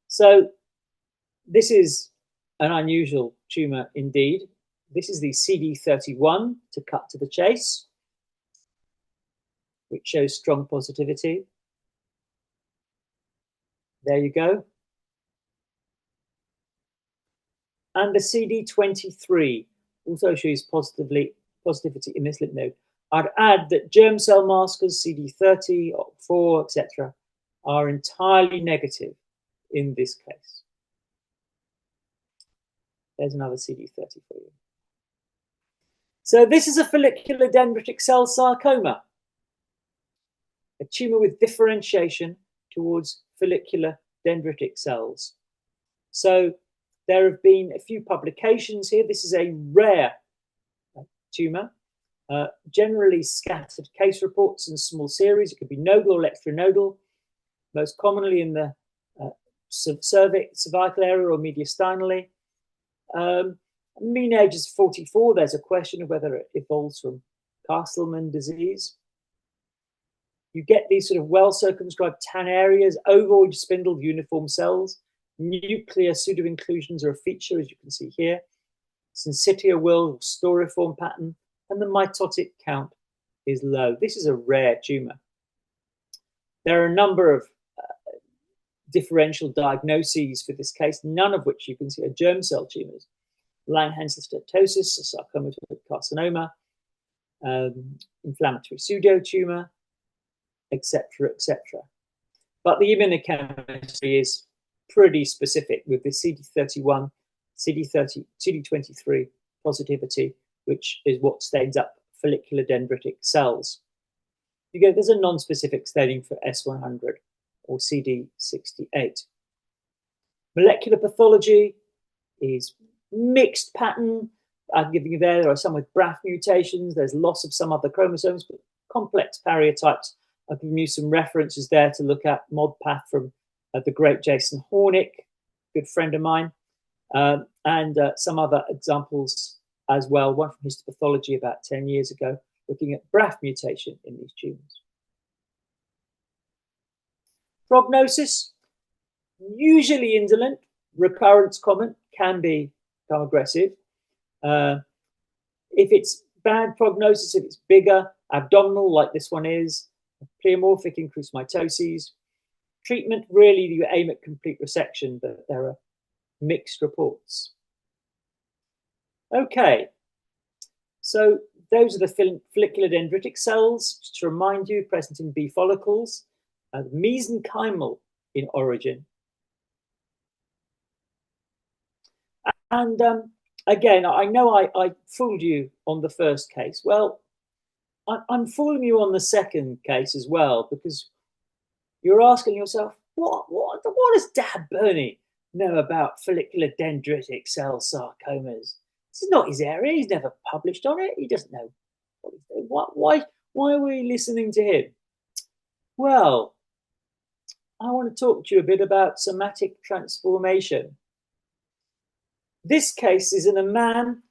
So this is an unusual tumor indeed. This is the CD31, to cut to the chase, which shows strong positivity. There you go. And the CD23 also shows positivity in this lymph node. I'd add that germ cell markers, CD30, OCT4, etc., are entirely negative in this case. There's another CD30 for you. So this is a follicular dendritic cell sarcoma, a tumor with differentiation towards follicular dendritic cells. So there have been a few publications here. This is a rare tumor, generally scattered case reports in small series. It could be nodal or extranodal, most commonly in the cervical area or mediastinally. Mean age is 44. There's a question of whether it evolves from Castleman disease. You get these sort of well-circumscribed tan areas, ovoid spindled uniform cells. Nuclear pseudo-inclusions are a feature, as you can see here. Syncytia will storiform pattern, and the mitotic count is low. This is a rare tumor. There are a number of differential diagnoses for this case, none of which you can see are germ cell tumors. Langhans steatosis, a sarcoma carcinoma, inflammatory pseudotumor, etc., etc. But the immunochemistry is pretty specific with the CD31, CD23 positivity, which is what stains up follicular dendritic cells. There's a non-specific staining for S100 or CD68. Molecular pathology is mixed pattern. I'm giving you there are some with BRAF mutations. There's loss of some other chromosomes, but complex karyotypes. I've given you some references there to look at ModPath from the great Jason Hornick, good friend of mine, and some other examples as well. One from histopathology about 10 years ago, looking at BRAF mutation in these tumors. Prognosis, usually indolent, recurrence common, can become aggressive. If it's bad prognosis, if it's bigger, abdominal like this one is, pleomorphic increased mitoses. Treatment, really you aim at complete resection, but there are mixed reports. Okay, so those are the follicular dendritic cells, just to remind you, present in B follicles, mesenchymal in origin. And again, I know I fooled you on the first case. Well, I'm fooling you on the second case as well, because you're asking yourself, what does Dad Berney know about follicular dendritic cell sarcomas? This is not his area. He's never published on it. He doesn't know what he's doing. Why are we listening to him? Well, I want to talk to you a bit about somatic transformation. This case is in a man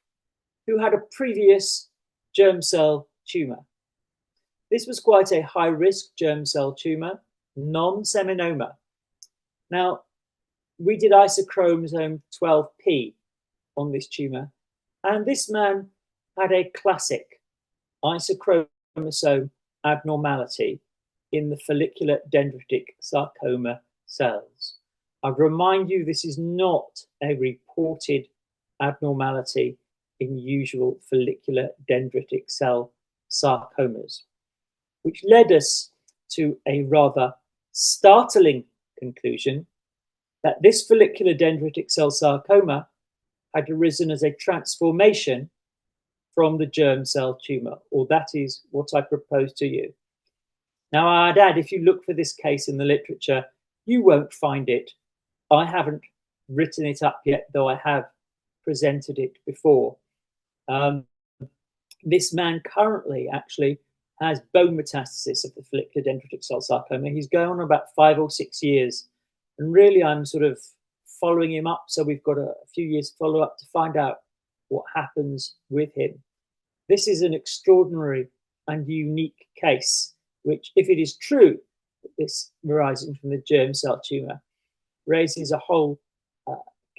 who had a previous germ cell tumour. This was quite a high-risk germ cell tumour, non-seminoma. Now, we did isochromosome 12p on this tumour, and this man had a classic isochromosome abnormality in the follicular dendritic sarcoma cells. I'd remind you, this is not a reported abnormality in usual follicular dendritic cell sarcomas, which led us to a rather startling conclusion that this follicular dendritic cell sarcoma had arisen as a transformation from the germ cell tumour, or that is what I propose to you. Now, I'd add, if you look for this case in the literature, you won't find it. I haven't written it up yet, though I have presented it before. This man currently actually has bone metastasis of the follicular dendritic cell sarcoma. He's going on about 5 or 6 years. And really, I'm sort of following him up. So we've got a few years follow-up to find out what happens with him. This is an extraordinary and unique case, which, if it is true that this arising from the germ cell tumour, raises a whole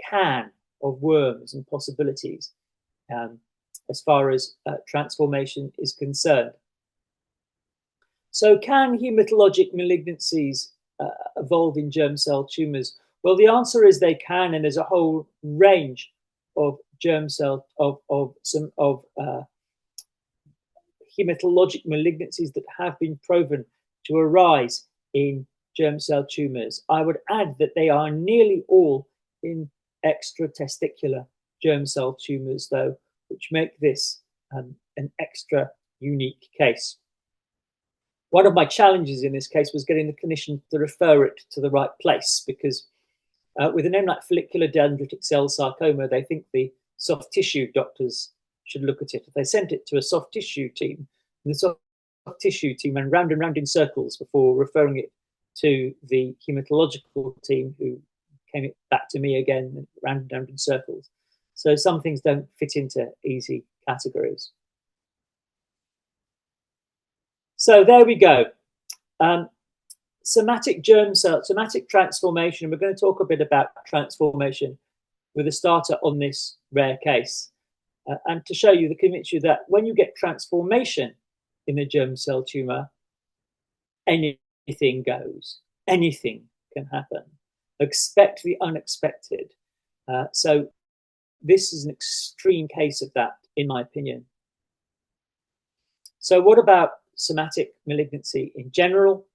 can of worms and possibilities as far as transformation is concerned. So can hematologic malignancies evolve in germ cell tumours? Well, the answer is they can, and there's a whole range of germ cell, hematologic malignancies that have been proven to arise in germ cell tumours. I would add that they are nearly all in extratesticular germ cell tumours, though, which make this an extra unique case. One of my challenges in this case was getting the clinician to refer it to the right place, because with a name like follicular dendritic cell sarcoma, they think the soft tissue doctors should look at it. If they sent it to a soft tissue team, and the soft tissue team ran round and round in circles before referring it to the hematological team, who came it back to me again and ran round in circles. So some things don't fit into easy categories. So there we go. Somatic germ cell, somatic transformation. We're going to talk a bit about transformation with a starter on this rare case. And to show you, to convince you that when you get transformation in a germ cell tumour, anything goes. Anything can happen. Expect the unexpected. So this is an extreme case of that, in my opinion. So what about somatic malignancy in general?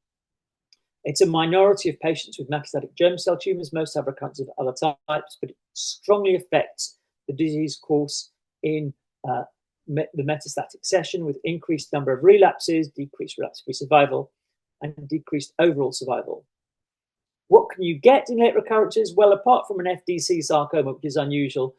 It's a minority of patients with metastatic germ cell tumours. Most have recurrence of other types, but it strongly affects the disease course in the metastatic session, with increased number of relapses, decreased relapse-free survival, and decreased overall survival. What can you get in late recurrences? Well, apart from an FDC sarcoma, which is unusual,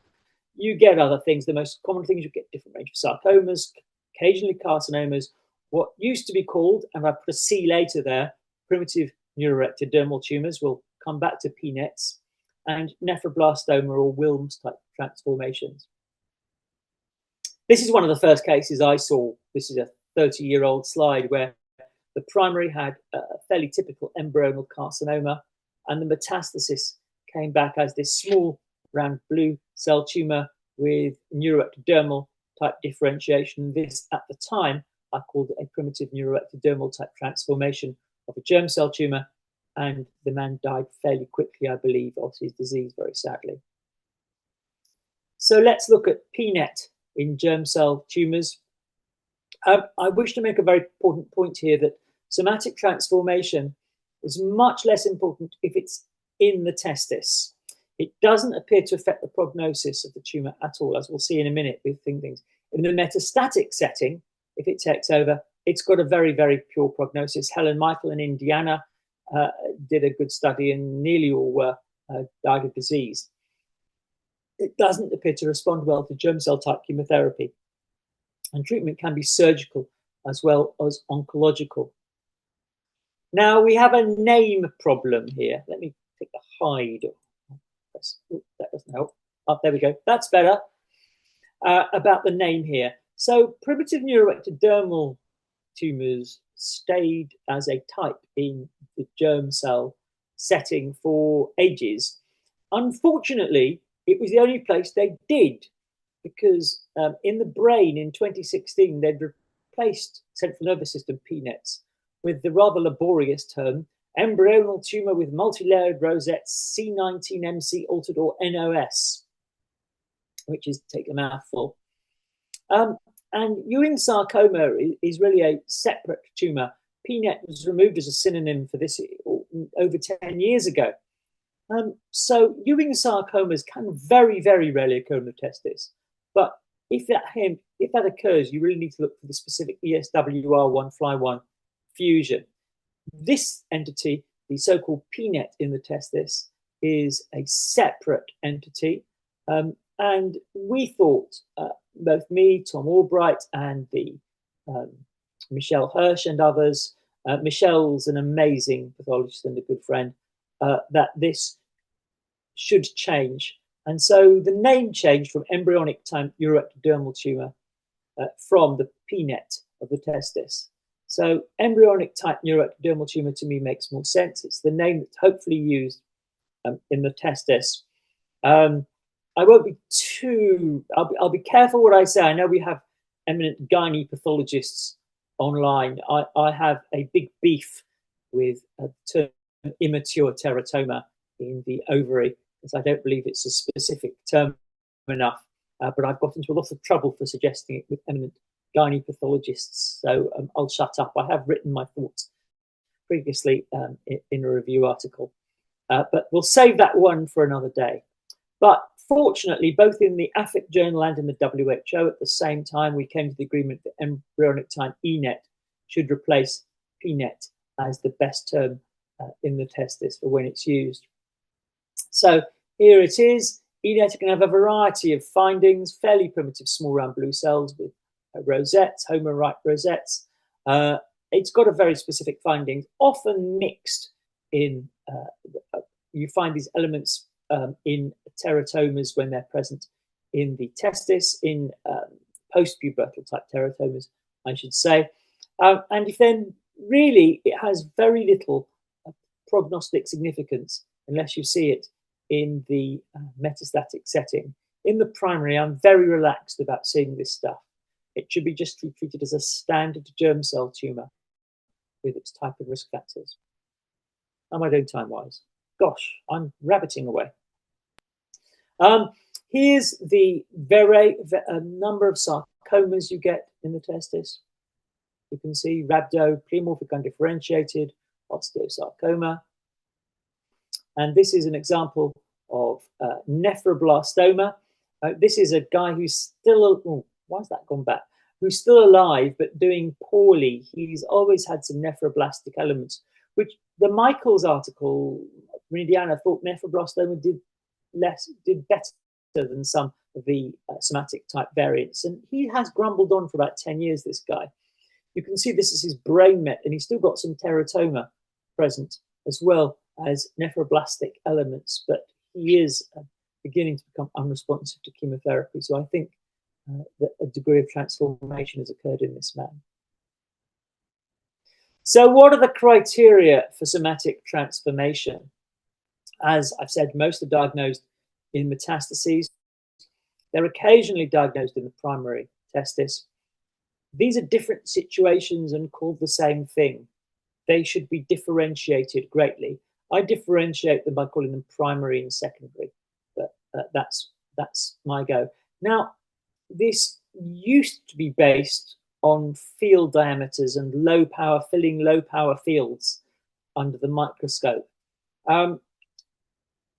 you get other things. The most common things, you get different range of sarcomas, occasionally carcinomas, what used to be called, and I put a C later there, primitive neuroectodermal tumours. We'll come back to PNETs, and nephroblastoma or Wilms type transformations. This is one of the first cases I saw. This is a 30-year-old slide where the primary had a fairly typical embryonal carcinoma, and the metastasis came back as this small round blue cell tumour with neuroectodermal type differentiation. This, at the time, I called it a primitive neuroectodermal type transformation of a germ cell tumour, and the man died fairly quickly, I believe, of his disease, very sadly. So let's look at PNET in germ cell tumours. I wish to make a very important point here that somatic transformation is much less important if it's in the testis. It doesn't appear to affect the prognosis of the tumour at all, as we'll see in a minute with things. In the metastatic setting, if it takes over, it's got a very, very pure prognosis. Helen Michael in Indiana did a good study, and nearly all were died of disease. It doesn't appear to respond well to germ cell type chemotherapy, and treatment can be surgical as well as oncological. Now we have a name problem here. Let me take the hide. That doesn't help. Oh, there we go. That's better. About the name here. So primitive neuroectodermal tumours stayed as a type in the germ cell setting for ages. Unfortunately, it was the only place they did, because in the brain in 2016, they'd replaced central nervous system PNETs with the rather laborious term embryonal tumour with multi-layered rosettes, C19MC altered, or NOS, which is, take a mouthful. And Ewing sarcoma is really a separate tumour. PNET was removed as a synonym for this over 10 years ago. So Ewing sarcomas can very, very rarely occur in the testis. But if that occurs, you really need to look for the specific ESWR1-FLY1 fusion. This entity, the so-called PNET in the testis, is a separate entity. And we thought, both me, Tom Albright, and the Michelle Hirsch and others, Michelle's an amazing pathologist and a good friend, that this should change. And so the name changed from embryonic type neuroectodermal tumour from the PNET of the testis. So embryonic type neuroectodermal tumour to me makes more sense. It's the name that's hopefully used in the testis. I won't be too, I'll be careful what I say. I know we have eminent gynae pathologists online. I have a big beef with a term immature teratoma in the ovary, because I don't believe it's a specific term enough. But I've got into a lot of trouble for suggesting it with eminent gynae pathologists. So I'll shut up. I have written my thoughts previously in a review article. But we'll save that one for another day. But fortunately, both in the AFIC journal and in the WHO at the same time, we came to the agreement that embryonic time ENET should replace PNET as the best term in the testis for when it's used. So here it is. ENET can have a variety of findings, fairly primitive small round blue cells with rosettes, homoryte rosettes. It's got a very specific findings, often mixed in, you find these elements in teratomas when they're present in the testis, in post-pubertal type teratomas, I should say. And if then really it has very little prognostic significance unless you see it in the metastatic setting. In the primary, I'm very relaxed about seeing this stuff. It should be just treated as a standard germ cell tumour with its type and risk factors. Am I doing time-wise? Gosh, I'm rabbiting away. Here's the number of sarcomas you get in the testis. You can see rhabdo, pleomorphic undifferentiated, osteosarcoma. And this is an example of nephroblastoma. This is a guy who's still, oh, why has that gone back? Who's still alive but doing poorly. He's always had some nephroblastic elements, which the Michaels article, Indiana, thought nephroblastoma did better than some of the somatic type variants. And he has grumbled on for about 10 years, this guy. You can see this is his brain met, and he's still got some teratoma present as well as nephroblastic elements, but he is beginning to become unresponsive to chemotherapy. So I think that a degree of transformation has occurred in this man. So what are the criteria for somatic transformation? As I've said, most are diagnosed in metastases. They're occasionally diagnosed in the primary testis. These are different situations and called the same thing. They should be differentiated greatly. I differentiate them by calling them primary and secondary, but that's my go. Now, this used to be based on field diameters and filling low power fields under the microscope. In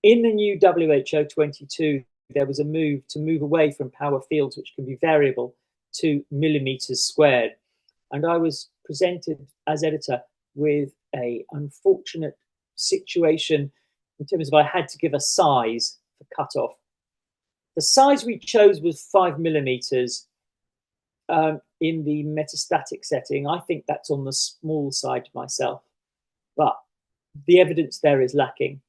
the new WHO 22, there was a move to move away from power fields, which can be variable, to millimeters squared. And I was presented as editor with an unfortunate situation in terms of I had to give a size for cutoff. The size we chose was 5 millimeters in the metastatic setting. I think that's on the small side myself, but the evidence there is lacking.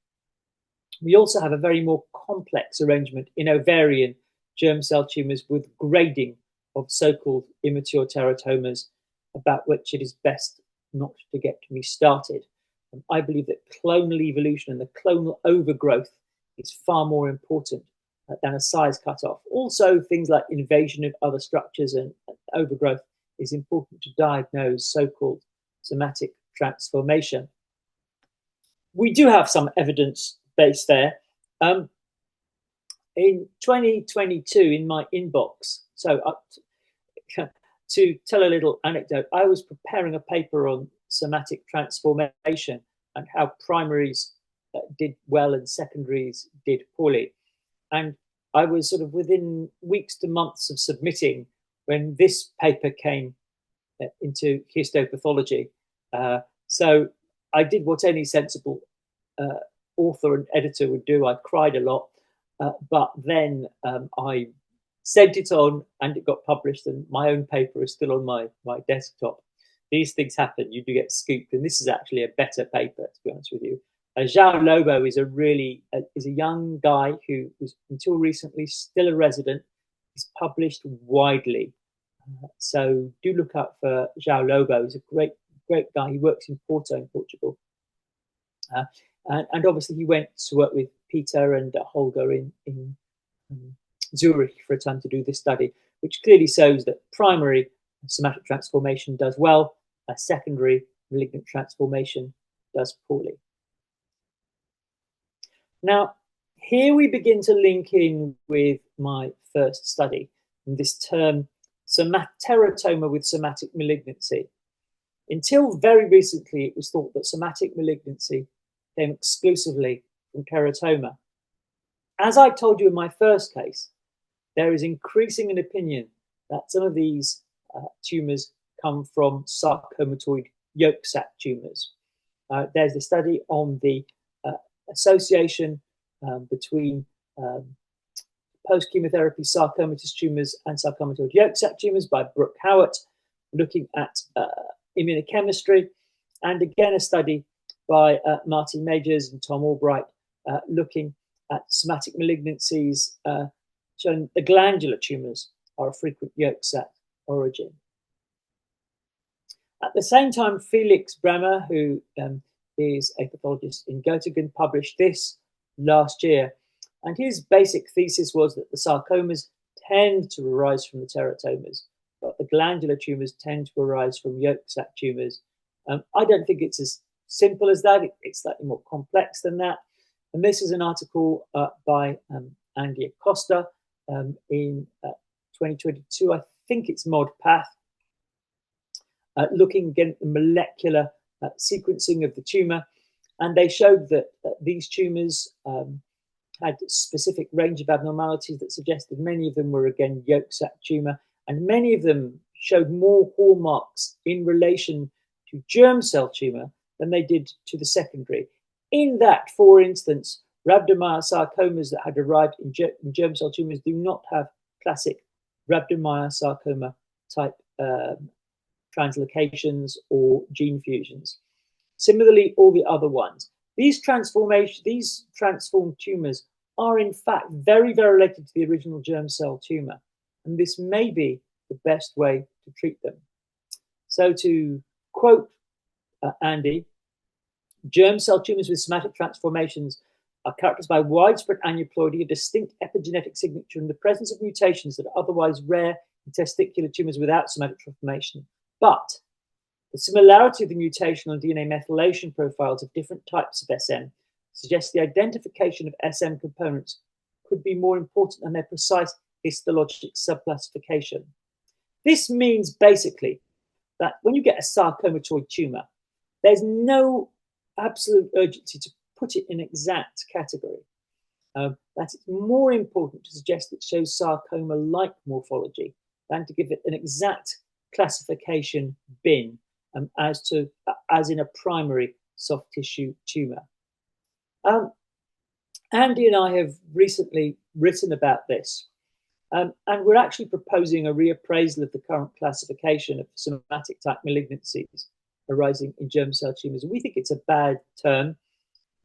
We also have a very more complex arrangement in ovarian germ cell tumors with grading of so-called immature teratomas, about which it is best not to get me started. I believe that clonal evolution and the clonal overgrowth is far more important than a size cutoff. Also, things like invasion of other structures and overgrowth is important to diagnose so-called somatic transformation. We do have some evidence base there. In 2022, in my inbox, so to tell a little anecdote, I was preparing a paper on somatic transformation and how primaries did well and secondaries did poorly. And I was sort of within weeks to months of submitting when this paper came into histopathology. So I did what any sensible author and editor would do. I cried a lot, but then I sent it on and it got published, and my own paper is still on my desktop. These things happen. You do get scooped, and this is actually a better paper, to be honest with you. João Lobo is a young guy who was until recently still a resident. He's published widely, so do look out for João Lobo. He's a great guy. He works in Porto in Portugal, and obviously he went to work with Peter and Holger in Zurich for a time to do this study, which clearly shows that primary somatic transformation does well, a secondary malignant transformation does poorly. Now, here we begin to link in with my first study, in this term, teratoma with somatic malignancy. Until very recently, it was thought that somatic malignancy came exclusively from teratoma. As I told you in my first case, there is increasing an opinion that some of these tumors come from sarcomatoid yolk sac tumors. There's a study on the association between post-chemotherapy sarcomatous tumors and sarcomatoid yolk sac tumors by Brooke Howard, looking at immunochemistry, and again a study by Martin Majors and Tom Albright looking at somatic malignancies, showing the glandular tumors are a frequent yolk sac origin. At the same time, Felix Bremer, who is a pathologist in Göttingen, published this last year. And his basic thesis was that the sarcomas tend to arise from the teratomas, but the glandular tumors tend to arise from yolk sac tumors. I don't think it's as simple as that. It's slightly more complex than that. And this is an article by Andy Acosta in 2022. I think it's Mod Path, looking again at the molecular sequencing of the tumor, and they showed that these tumors had a specific range of abnormalities that suggested many of them were, again, yolk sac tumor, and many of them showed more hallmarks in relation to germ cell tumor than they did to the secondary. In that, for instance, rhabdomyosarcomas that had arrived in germ cell tumors do not have classic rhabdomyosarcoma type translocations or gene fusions. Similarly, all the other ones. These transformed tumors are in fact very, very related to the original germ cell tumor, and this may be the best way to treat them. So to quote Andy, germ cell tumors with somatic transformations are characterized by widespread aneuploidy, a distinct epigenetic signature in the presence of mutations that are otherwise rare in testicular tumors without somatic transformation. But the similarity of the mutational and DNA methylation profiles of different types of SM suggests the identification of SM components could be more important than their precise histologic subclassification. This means basically that when you get a sarcomatoid tumor, there's no absolute urgency to put it in exact category. That it's more important to suggest it shows sarcoma-like morphology than to give it an exact classification bin as in a primary soft tissue tumor. Andy and I have recently written about this, and we're actually proposing a reappraisal of the current classification of somatic type malignancies arising in germ cell tumors. We think it's a bad term.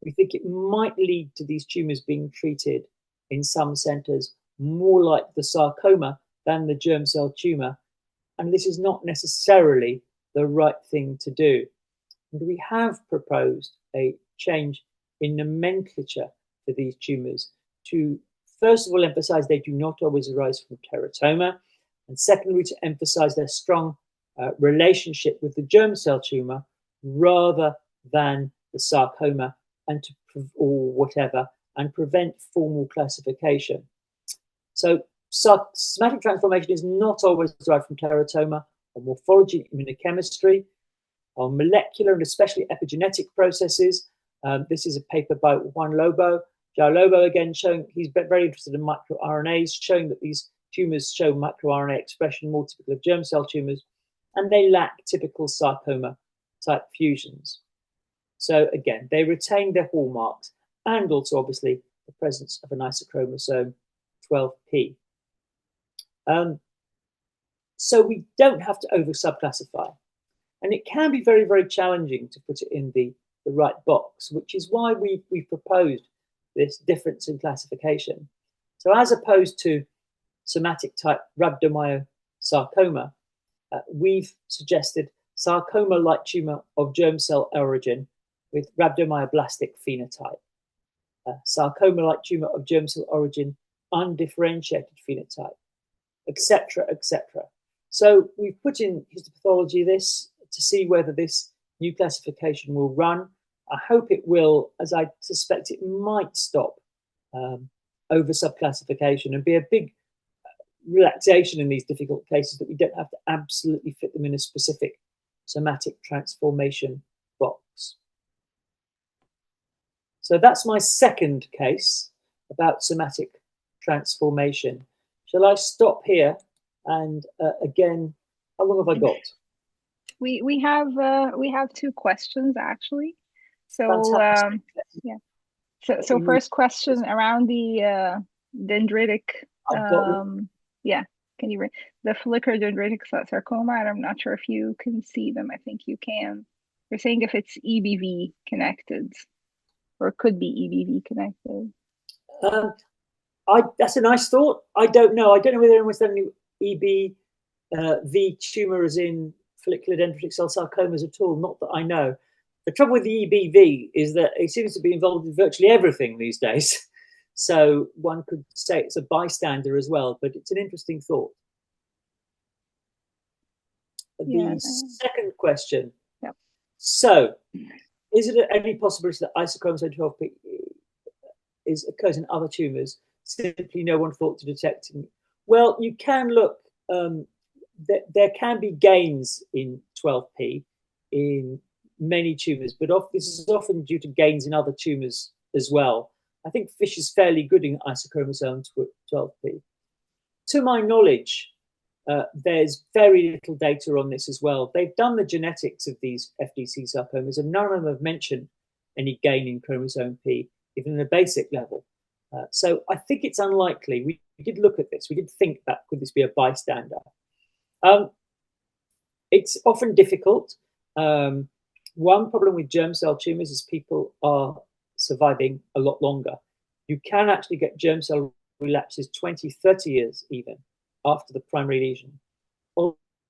We think it might lead to these tumors being treated in some centers more like the sarcoma than the germ cell tumor. And this is not necessarily the right thing to do. And we have proposed a change in nomenclature for these tumors to, first of all, emphasize they do not always arise from teratoma, and secondly, to emphasize their strong relationship with the germ cell tumor rather than the sarcoma, and or whatever, and prevent formal classification. So somatic transformation is not always derived from teratoma, or morphology and immunochemistry, or molecular and especially epigenetic processes. This is a paper by Juan Lobo. João Lobo, again, showing he's very interested in microRNAs, showing that these tumors show microRNA expression more typical of germ cell tumors, and they lack typical sarcoma type fusions. So again, they retain their hallmarks and also obviously the presence of an isochromosome 12p. So we don't have to over subclassify, and it can be very, very challenging to put it in the right box, which is why we've proposed this difference in classification. So as opposed to somatic type rhabdomyosarcoma, we've suggested sarcoma-like tumor of germ cell origin with rhabdomyoblastic phenotype, sarcoma-like tumor of germ cell origin, undifferentiated phenotype, etc., etc. So we've put in histopathology this to see whether this new classification will run. I hope it will, as I suspect it might stop over subclassification and be a big relaxation in these difficult cases, that we don't have to absolutely fit them in a specific somatic transformation box. So that's my second case about somatic transformation. Shall I stop here? And again, how long have I got? We have two questions actually. So yeah. So first question around the dendritic. Yeah. Can you read the follicular dendritic sarcoma? And I'm not sure if you can see them. I think you can. You're saying if it's EBV connected, or could be EBV connected. That's a nice thought. I don't know. I don't know whether anyone's done any EBV tumors in follicular dendritic cell sarcomas at all. Not that I know. The trouble with the EBV is that it seems to be involved in virtually everything these days. So one could say it's a bystander as well, but it's an interesting thought. The second question. Yeah. So, is it any possibility that isochromosome 12p occurs in other tumours? Simply no one thought to detect. Well, you can look. There can be gains in 12p in many tumours, but this is often due to gains in other tumours as well. I think fish is fairly good in isochromosome 12p. To my knowledge, there's very little data on this as well. They've done the genetics of these FDC sarcomas, and none of them have mentioned any gain in chromosome P, even at a basic level. So I think it's unlikely. We did look at this. We did think that could this be a bystander. It's often difficult. One problem with germ cell tumours is people are surviving a lot longer. You can actually get germ cell relapses 20, 30 years even after the primary lesion.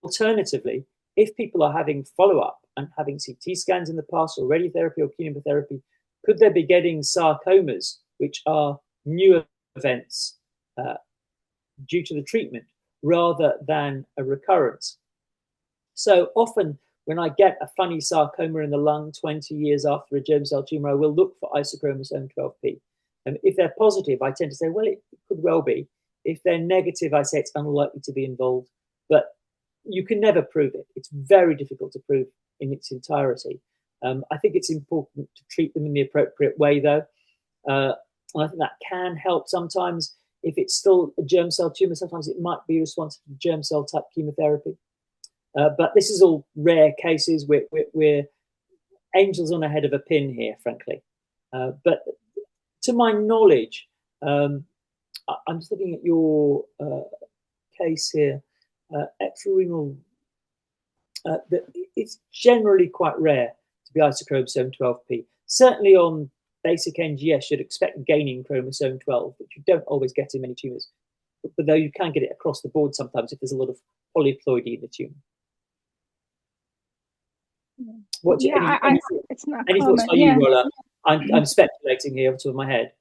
Alternatively, if people are having follow-up and having CT scans in the past or radiotherapy or chemotherapy, could they be getting sarcomas, which are new events due to the treatment rather than a recurrence? So often when I get a funny sarcoma in the lung 20 years after a germ cell tumor, I will look for isochromosome 12p. And if they're positive, I tend to say, well, it could well be. If they're negative, I say it's unlikely to be involved. But you can never prove it. It's very difficult to prove in its entirety. I think it's important to treat them in the appropriate way, though. And I think that can help sometimes. If it's still a germ cell tumor, sometimes it might be responsive to germ cell type chemotherapy. But this is all rare cases. We're angels on a head of a pin here, frankly. But to my knowledge, I'm just looking at your case here. Extrarenal, it's generally quite rare to be isochromosome 12p. Certainly on basic NGS, you'd expect gaining chromosome 12, which you don't always get in many tumours. But though you can get it across the board sometimes if there's a lot of polyploidy in the tumour. What do it's not any common. thoughts by you, Rola? I'm speculating here off the top of my head.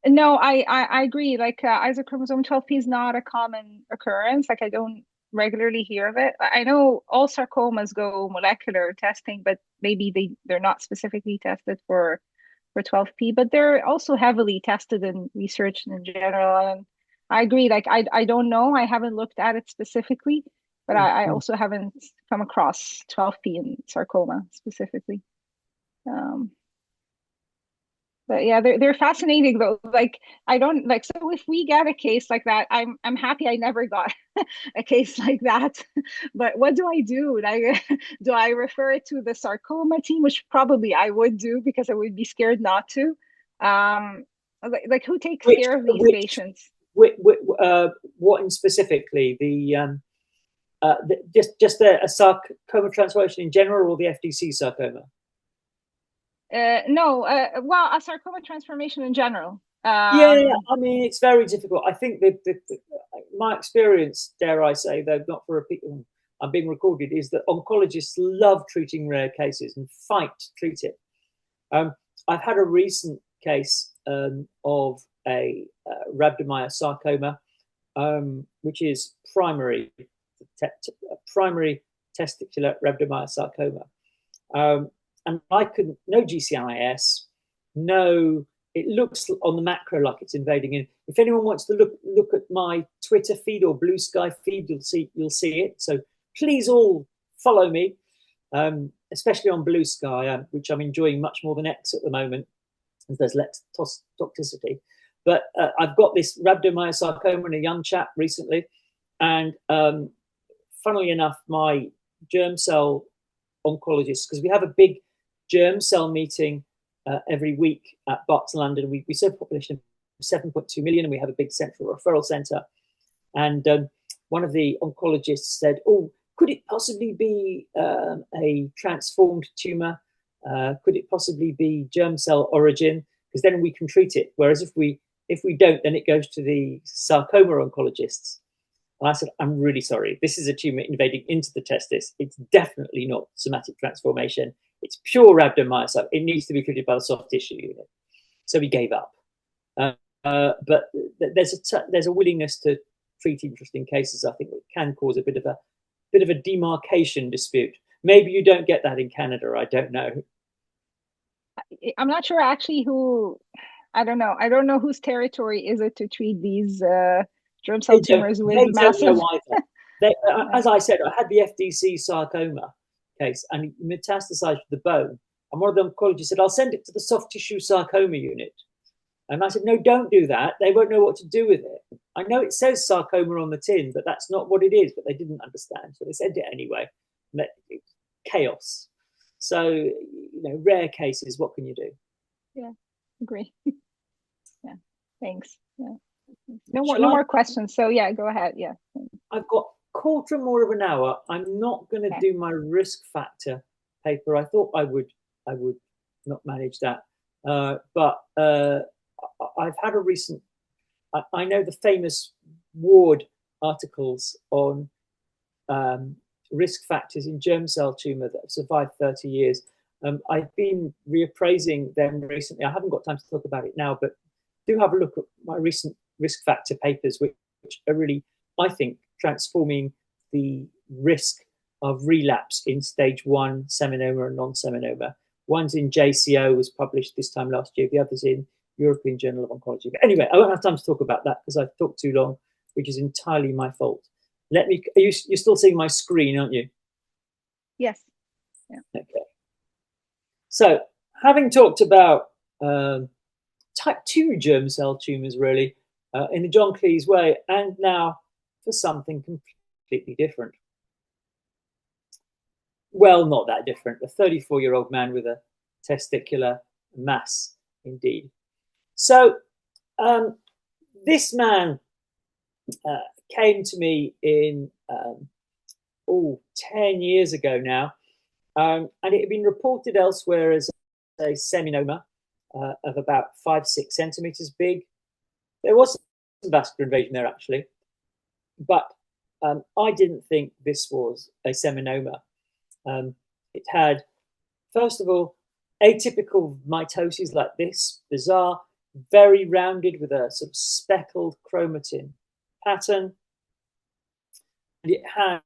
No, I agree. Like isochromosome 12p is not a common occurrence. Like I don't regularly hear of it. I know all sarcomas go molecular testing, but maybe they're not specifically tested for 12p, but they're also heavily tested in research in general. And I agree. Like I don't know. I haven't looked at it specifically, but I also haven't come across 12p in sarcoma specifically. But yeah, they're fascinating though. Like I don't like, so if we get a case like that, I'm happy I never got a case like that. But what do I do? Like, do I refer it to the sarcoma team, which probably I would do because I would be scared not to. Like who takes care of these patients? What in specifically just a sarcoma transformation in general, or the FDC sarcoma? No, well, a sarcoma transformation in general. Yeah, I mean, it's very difficult. I think my experience, dare I say, though not for repeating, I'm being recorded, is that oncologists love treating rare cases and fight to treat it. I've had a recent case of a rhabdomyosarcoma, which is primary testicular rhabdomyosarcoma. And I couldn't, no GCIS, no, it looks on the macro like it's invading in. If anyone wants to look at my Twitter feed or Blue Sky feed, you'll see it. So please all follow me, especially on Blue Sky, which I'm enjoying much more than X at the moment, as there's less toxicity. But I've got this rhabdomyosarcoma in a young chap recently, and funnily enough, my germ cell oncologist, because we have a big germ cell meeting every week at Barts London. We serve a population of 7.2 million, and we have a big central referral centre. And one of the oncologists said, "Oh, could it possibly be a transformed tumour? Could it possibly be germ cell origin? Because then we can treat it. Whereas if we don't, then it goes to the sarcoma oncologists." And I said, "I'm really sorry. This is a tumour invading into the testis. It's definitely not somatic transformation. It's pure rhabdomyosarcoma. It needs to be treated by the soft tissue unit." So we gave up. But there's a willingness to treat interesting cases. I think it can cause a bit of a demarcation dispute. Maybe you don't get that in Canada. I don't know. I'm not sure actually who. I don't know. I don't know whose territory is it to treat these germ cell tumors with massive. As I said, I had the FDC sarcoma, case, and he metastasized to the bone. And one of the oncologists said, I'll send it to the soft tissue sarcoma unit. And I said, no, don't do that. They won't know what to do with it. I know it says sarcoma on the tin, but that's not what it is. But they didn't understand. So they sent it anyway. Chaos. So, you know, rare cases, what can you do? Yeah, agree. Yeah, thanks. Yeah. No more questions. So yeah, go ahead. Yeah. I've got a quarter more of an hour. I'm not going to do my risk factor paper. I thought I would not manage that. But I've had a recent, I know the famous Ward articles on risk factors in germ cell tumor that have survived 30 years. I've been reappraising them recently. I haven't got time to talk about it now, but do have a look at my recent risk factor papers, which are really, I think, transforming the risk of relapse in stage 1 seminoma and non-seminoma. One's in JCO, was published this time last year. The other's in European Journal of Oncology. But anyway, I won't have time to talk about that because I've talked too long, which is entirely my fault. Let me, you're still seeing my screen, aren't you? Yes. Yeah. Okay. So having talked about type 2 germ cell tumors, really, in the John Cleese way, and now for something completely different. Well, not that different. A 34-year-old man with a testicular mass, indeed. So this man came to me in 10 years ago now, and it had been reported elsewhere as a seminoma of about 5-6 centimeters big. There was some vascular invasion there, actually, but I didn't think this was a seminoma. It had, first of all, atypical mitoses like this, bizarre, very rounded with a sort of speckled chromatin pattern. And it had,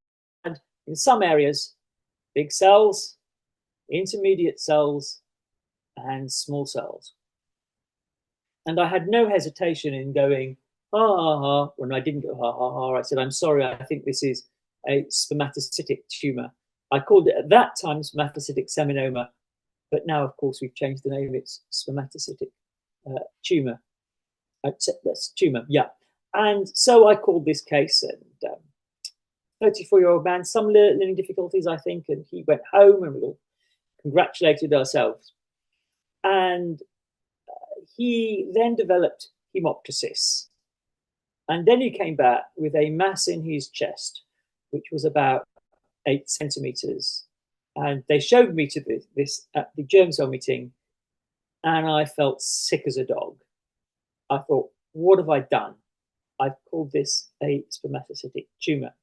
in some areas, big cells, intermediate cells, and small cells. And I had no hesitation in going, ha, ha, ha. When I didn't go, ha, ha, ha, I said, I'm sorry, I think this is a spermatocytic tumor. I called it at that time spermatocytic seminoma, but now, of course, we've changed the name. It's spermatocytic tumor. That's tumor, yeah. And so I called this case, and 34-year-old man, some learning difficulties, I think, and he went home, and we all congratulated ourselves. And he then developed hemoptysis. And then he came back with a mass in his chest, which was about 8 centimeters. And they showed me to this at the germ cell meeting, and I felt sick as a dog. I thought, what have I done? I've called this a spermatocytic tumor.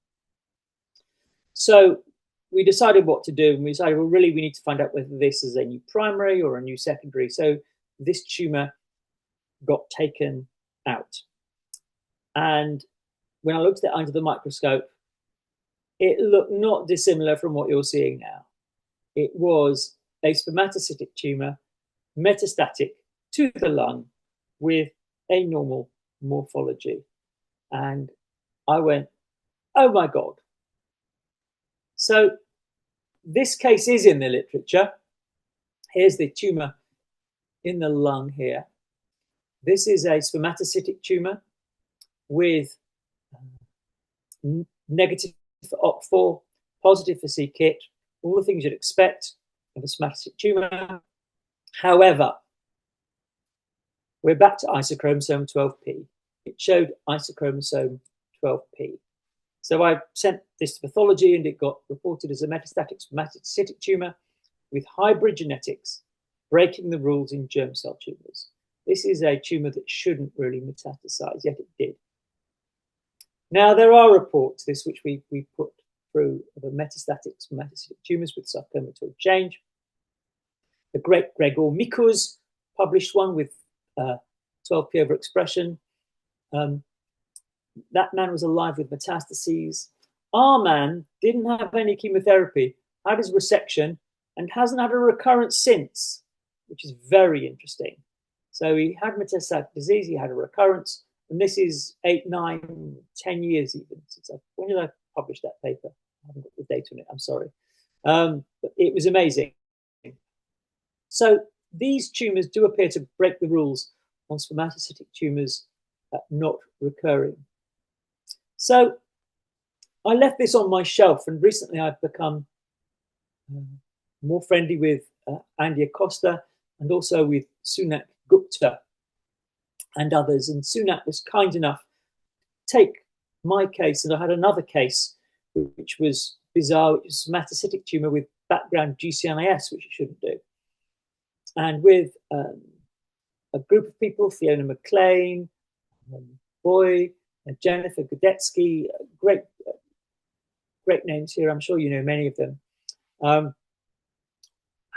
So we decided what to do, and we decided, well, really, we need to find out whether this is a new primary or a new secondary. So this tumor got taken out. And when I looked at it under the microscope, it looked not dissimilar from what you're seeing now. It was a spermatocytic tumor, metastatic to the lung with a normal morphology. And I went, oh my God. So this case is in the literature. Here's the tumor in the lung here. This is a spermatocytic tumor with negative for OCT4, positive for c-KIT, all the things you'd expect of a spermatocytic tumor. However, we're back to isochromosome 12p. It showed isochromosome 12p. So I sent this to pathology, and it got reported as a metastatic spermatocytic tumor with hybrid genetics, breaking the rules in germ cell tumors. This is a tumor that shouldn't really metastasize, yet it did. Now, there are reports, which we put through, of a metastatic spermatocytic tumors with sarcomatoid change. The great Gregor Mikuz published one with 12p overexpression. That man was alive with metastases. Our man didn't have any chemotherapy, had his resection, and hasn't had a recurrence since, which is very interesting. So he had metastatic disease, he had a recurrence, and this is 8, 9, 10 years even since when did I publish that paper? I haven't got the date on it, I'm sorry. It was amazing. So these tumours do appear to break the rules on spermatocytic tumours not recurring. So I left this on my shelf, and recently I've become more friendly with Andy Acosta and also with Sunak Gupta and others. And Sunak was kind enough to take my case, and I had another case which was bizarre, which was somatocytic tumour with background GCNIS, which you shouldn't do. And with a group of people, Fiona McLean, Boy, Jennifer Godetsky, great names here. I'm sure you know many of them.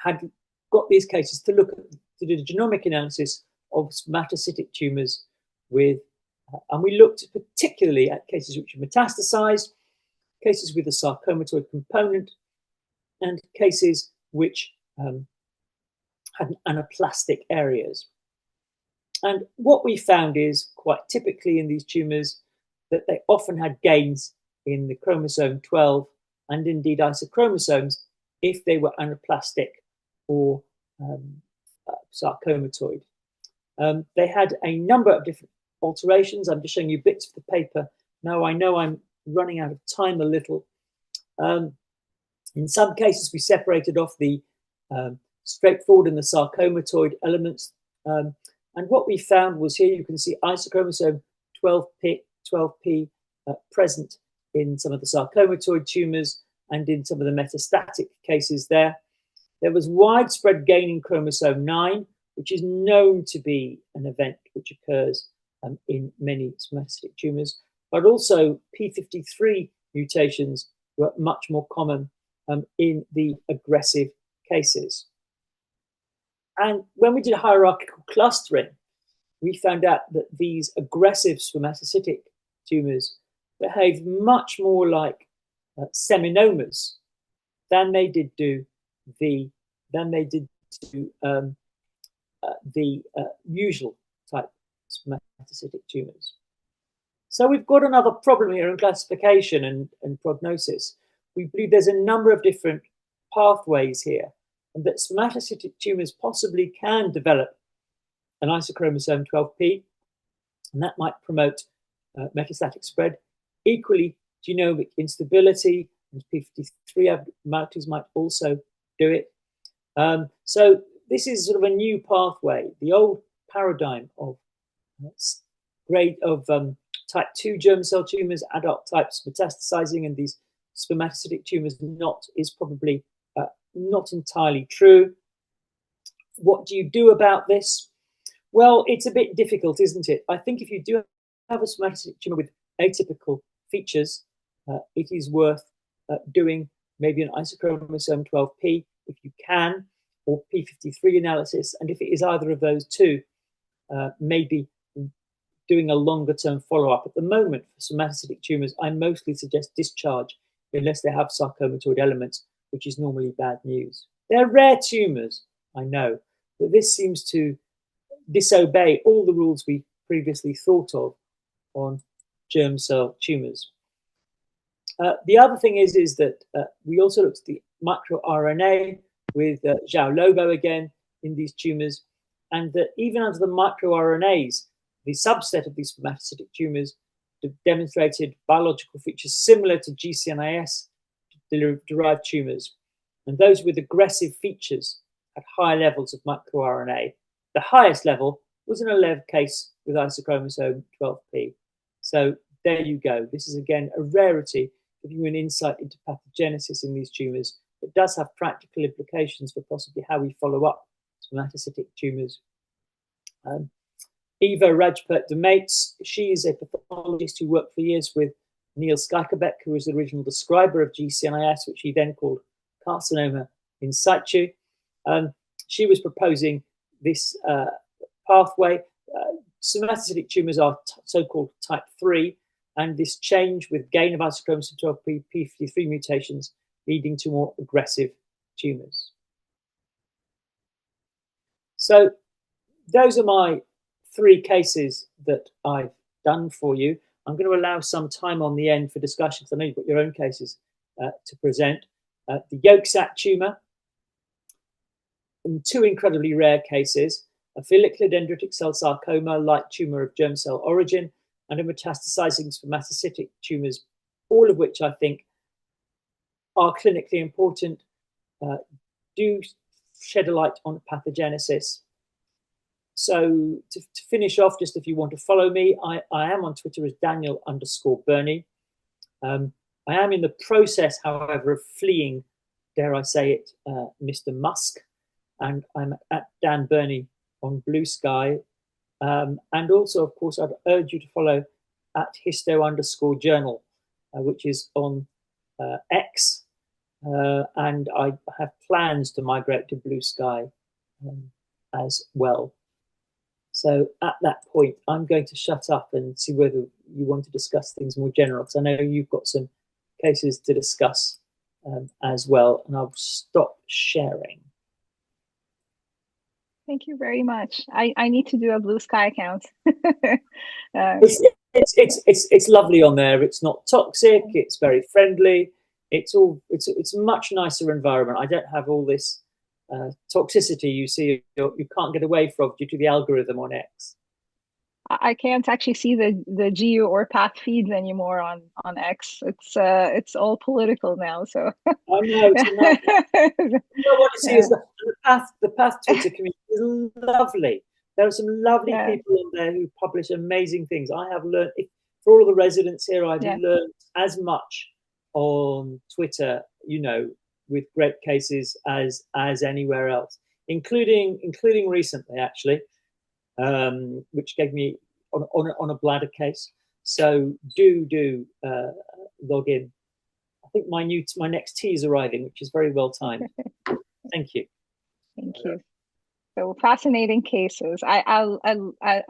Had got these cases to look at, to do the genomic analysis of somatocytic tumours with, and we looked particularly at cases which are metastasized, cases with a sarcomatoid component, and cases which had anaplastic areas. And what we found is, quite typically in these tumours, that they often had gains in the chromosome 12 and indeed isochromosomes if they were anaplastic or sarcomatoid. They had a number of different alterations. I'm just showing you bits of the paper. Now I know I'm running out of time a little. In some cases, we separated off the straightforward and the sarcomatoid elements. And what we found was, here you can see isochromosome 12p present in some of the sarcomatoid tumours and in some of the metastatic cases there. There was widespread gain in chromosome 9, which is known to be an event which occurs in many somatocytic tumours, but also p53 mutations were much more common in the aggressive cases. And when we did hierarchical clustering, we found out that these aggressive spermatocytic tumours behaved much more like seminomas than they did to the usual type spermatocytic tumours. So we've got another problem here in classification and prognosis. We believe there's a number of different pathways here, and that spermatocytic tumours possibly can develop an isochromosome 12p, and that might promote metastatic spread. Equally, genomic instability and p53 abnormalities might also do it. So this is sort of a new pathway. The old paradigm of type 2 germ cell tumours, adult types metastasizing, and these spermatocytic tumours is probably not entirely true. What do you do about this? Well, it's a bit difficult, isn't it? I think if you do have a spermatocytic tumour with atypical features, it is worth doing maybe an isochromosome 12p if you can, or p53 analysis. And if it is either of those two, maybe doing a longer term follow-up. At the moment, for somatocytic tumours, I mostly suggest discharge unless they have sarcomatoid elements, which is normally bad news. They're rare tumours, I know, but this seems to disobey all the rules we previously thought of on germ cell tumours. The other thing is that we also looked at the microRNA with Zhao Lobo again in these tumours, and that even under the microRNAs, the subset of these spermatocytic tumours demonstrated biological features similar to GCNIS derived tumours, and those with aggressive features had higher levels of microRNA. The highest level was in a Lev case with isochromosome 12p. So there you go. This is again a rarity, giving you an insight into pathogenesis in these tumours. It does have practical implications for possibly how we follow up somatocytic tumours. Eva Rajput-Demates, she is a pathologist who worked for years with Neil Skykerbeck, who was the original describer of GCNIS, which he then called carcinoma in situ. She was proposing this pathway. Somatocytic tumours are so-called type 3, and this change with gain of isochromosome 12p p53 mutations leading to more aggressive tumours. So those are my 3 cases that I've done for you. I'm going to allow some time on the end for discussion, because I know you've got your own cases to present. the yolk sac tumor, in 2 incredibly rare cases, a follicular dendritic cell sarcoma, light tumor of germ cell origin, and a metastasizing spermatocytic tumors, all of which I think are clinically important, do shed a light on pathogenesis. So to finish off, just if you want to follow me, I am on Twitter as Daniel_Berney. I am in the process, however, of fleeing, dare I say it, Mr. Musk, and I'm at Dan Berney on Blue Sky. And also, of course, I'd urge you to follow at histo_journal, which is on X. And I have plans to migrate to Blue Sky as well. So at that point, I'm going to shut up and see whether you want to discuss things more general, because I know you've got some cases to discuss as well, and I'll stop sharing. Thank you very much. I need to do a Blue Sky account. It's lovely on there. It's not toxic. It's very friendly. It's a much nicer environment. I don't have all this toxicity you see you can't get away from due to the algorithm on X. I can't actually see the GU or path feeds anymore on X. It's all political now. So I know it's a you know what you see is the path Twitter community is lovely. There are some lovely people in there who publish amazing things. I have learned, for all of the residents here, I've learned as much on Twitter, you know, with great cases as anywhere else, including recently actually, which gave me on a bladder case. So do log in. I think my next tea is arriving, which is very well timed. Thank you. Thank you. So fascinating cases. I'll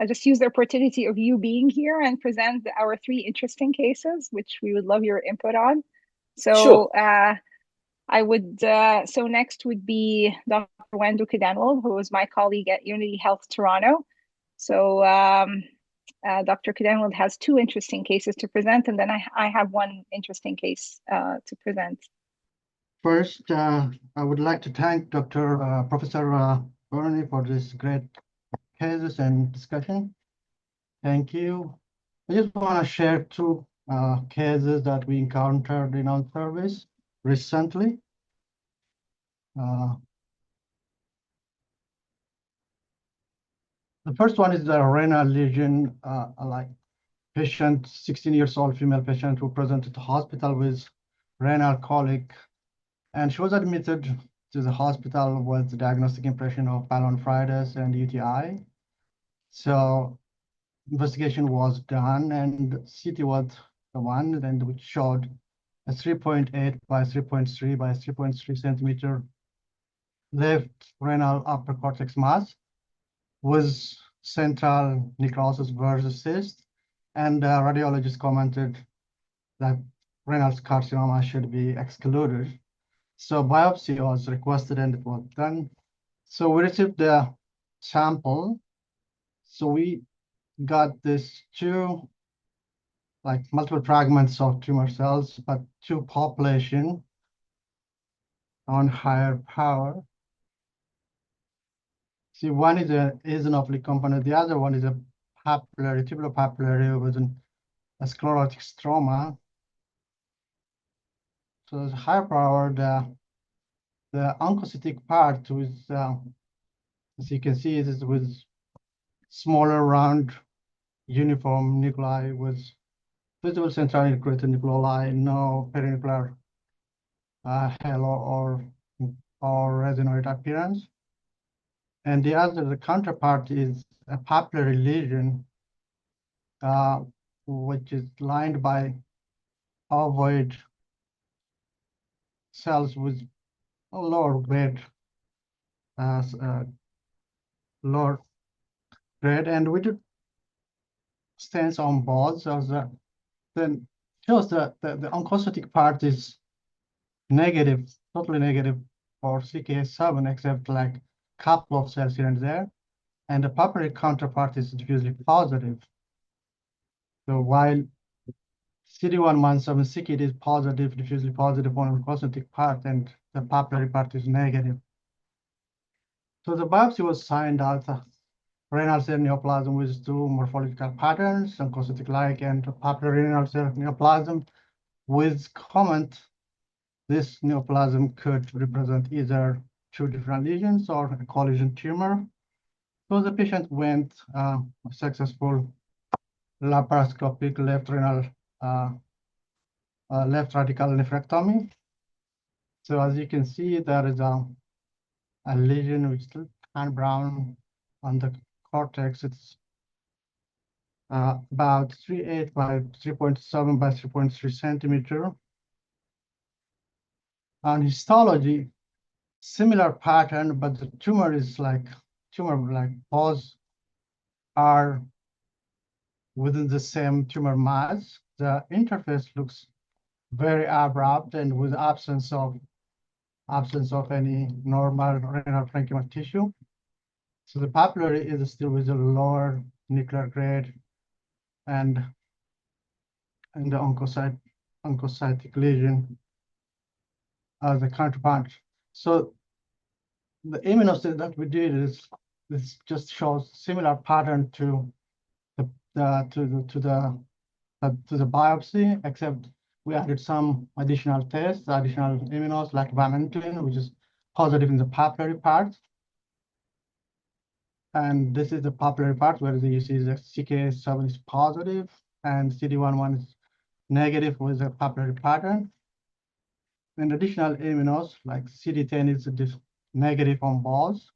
just use the opportunity of you being here and present our 3 interesting cases, which we would love your input on. So sure. I would, so next would be Dr. Wendu Kidanwald, who is my colleague at Unity Health Toronto. So Dr. Kidanwald has 2 interesting cases to present, and then I have 1 interesting case to present. First, I would like to thank Professor Berney for this great cases and discussion. Thank you. I just want to share 2 cases that we encountered in our service recently. The first one is the renal lesion, like patient, 16 years old female patient who presented to hospital with renal colic, and she was admitted to the hospital with the diagnostic impression of pyelonephritis and UTI. So investigation was done, and CT was the one, and which showed a 3.8 by 3.3 by 3.3 centimeter left renal upper cortex mass with central necrosis versus cyst, and the radiologist commented that renal carcinoma should be excluded. So biopsy was requested and it was done. So we received the sample. So we got this 2, like multiple fragments of tumor cells, but 2 population on higher power. See, one is a eosinophilic component, the other one is a papillary, tubulopapillary with a sclerotic stroma. So the higher power, the oncocytic part with, as you can see, it is with smaller, round, uniform nuclei with visible centrally integrated nucleoli, no perinuclear halo or resinoid appearance. And the counterpart is a papillary lesion, which is lined by ovoid cells with a lower grade, and we do stance on both. So then shows that the oncocytic part is negative, totally negative for CK7, except like couple of cells here and there, and the papillary counterpart is diffusely positive. So while CD117 is positive, diffusely positive on the oncocytic part, and the papillary part is negative. So the biopsy was signed out renal cell neoplasm with two morphological patterns, oncocytic-like and papillary renal cell neoplasm with comment. This neoplasm could represent either two different lesions or a collision tumor. So the patient went successful laparoscopic left renal left radical nephrectomy. So as you can see, there is a lesion which is tan brown on the cortex. It's about 3.8 by 3.7 by 3.3 centimeter. On histology, similar pattern, but the tumor balls are within the same tumor mass. The interface looks very abrupt and with absence of any normal renal parenchymal tissue. So the papillary is still with a lower nuclear grade and the oncocytic lesion as the counterpart. So the immunoassay that we did is this just shows similar pattern to the biopsy, except we added some additional tests, additional immunos like vimentin, which is positive in the papillary part. And this is the papillary part where you see the CK7 is positive and CD11 is negative with a papillary pattern. And additional immunos like CD10 is negative on balls,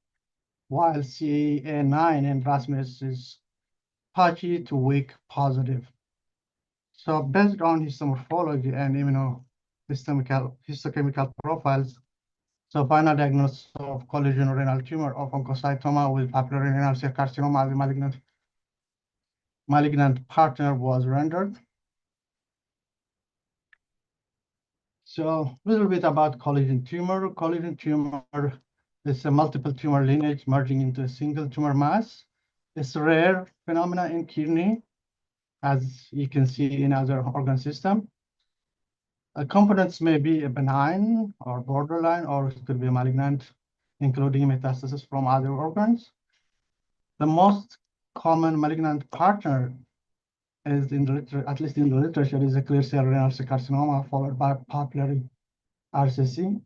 while CA9 and Rasmus is patchy to weak positive. So based on histomorphology and histochemical profiles, so final diagnosis of collision renal tumor of oncocytoma with papillary renal cell carcinoma as a malignant partner was rendered. So a little bit about collision tumor. Collision tumor is a multiple tumor lineage merging into a single tumor mass. It's a rare phenomena in kidney, as you can see in other organ system. Components may be a benign or borderline, or it could be malignant, including metastasis from other organs. The most common malignant partner is at least in the literature, is a clear cell renal cell carcinoma followed by papillary RCC.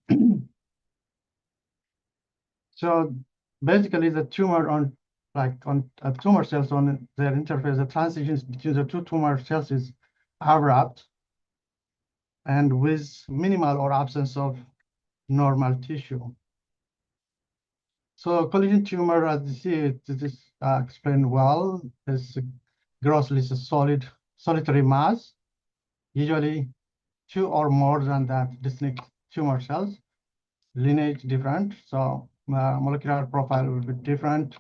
So basically, the tumor on tumor cells on their interface, the transitions between the two tumor cells is abrupt and with minimal or absence of normal tissue. So collision tumor, as you see, it is explained well, is grossly a solitary mass, usually two or more than that distinct tumor cells, lineage different, so molecular profile will be different.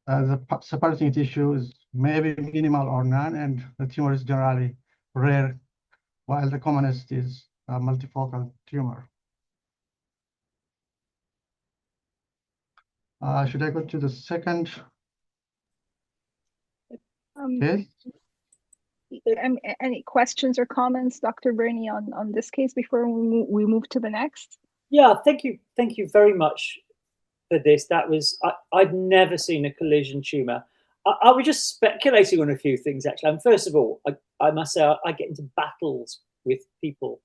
The separating tissue is maybe minimal or none, and the tumor is generally rare, while the commonest is a multifocal tumor. Should I go to the second case? Any questions or comments, Dr. Berney, on this case before we move to the next? Yeah, thank you very much for this. That was, I'd never seen a collision tumor. I was just speculating on a few things, actually. And first of all, I must say, I get into battles with people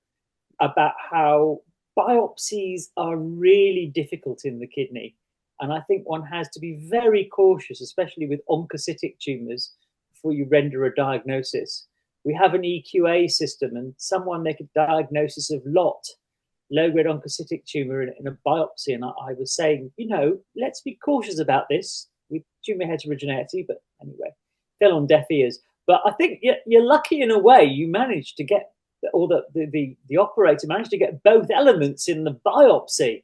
about how biopsies are really difficult in the kidney. And I think one has to be very cautious, especially with oncocytic tumors, before you render a diagnosis. We have an EQA system, and someone make a diagnosis of LOT, low-grade oncocytic tumor, in a biopsy. And I was saying, let's be cautious about this with tumor heterogeneity. But anyway, fell on deaf ears. But I think you're lucky in a way. You managed to get, or the operator managed to get both elements in the biopsy.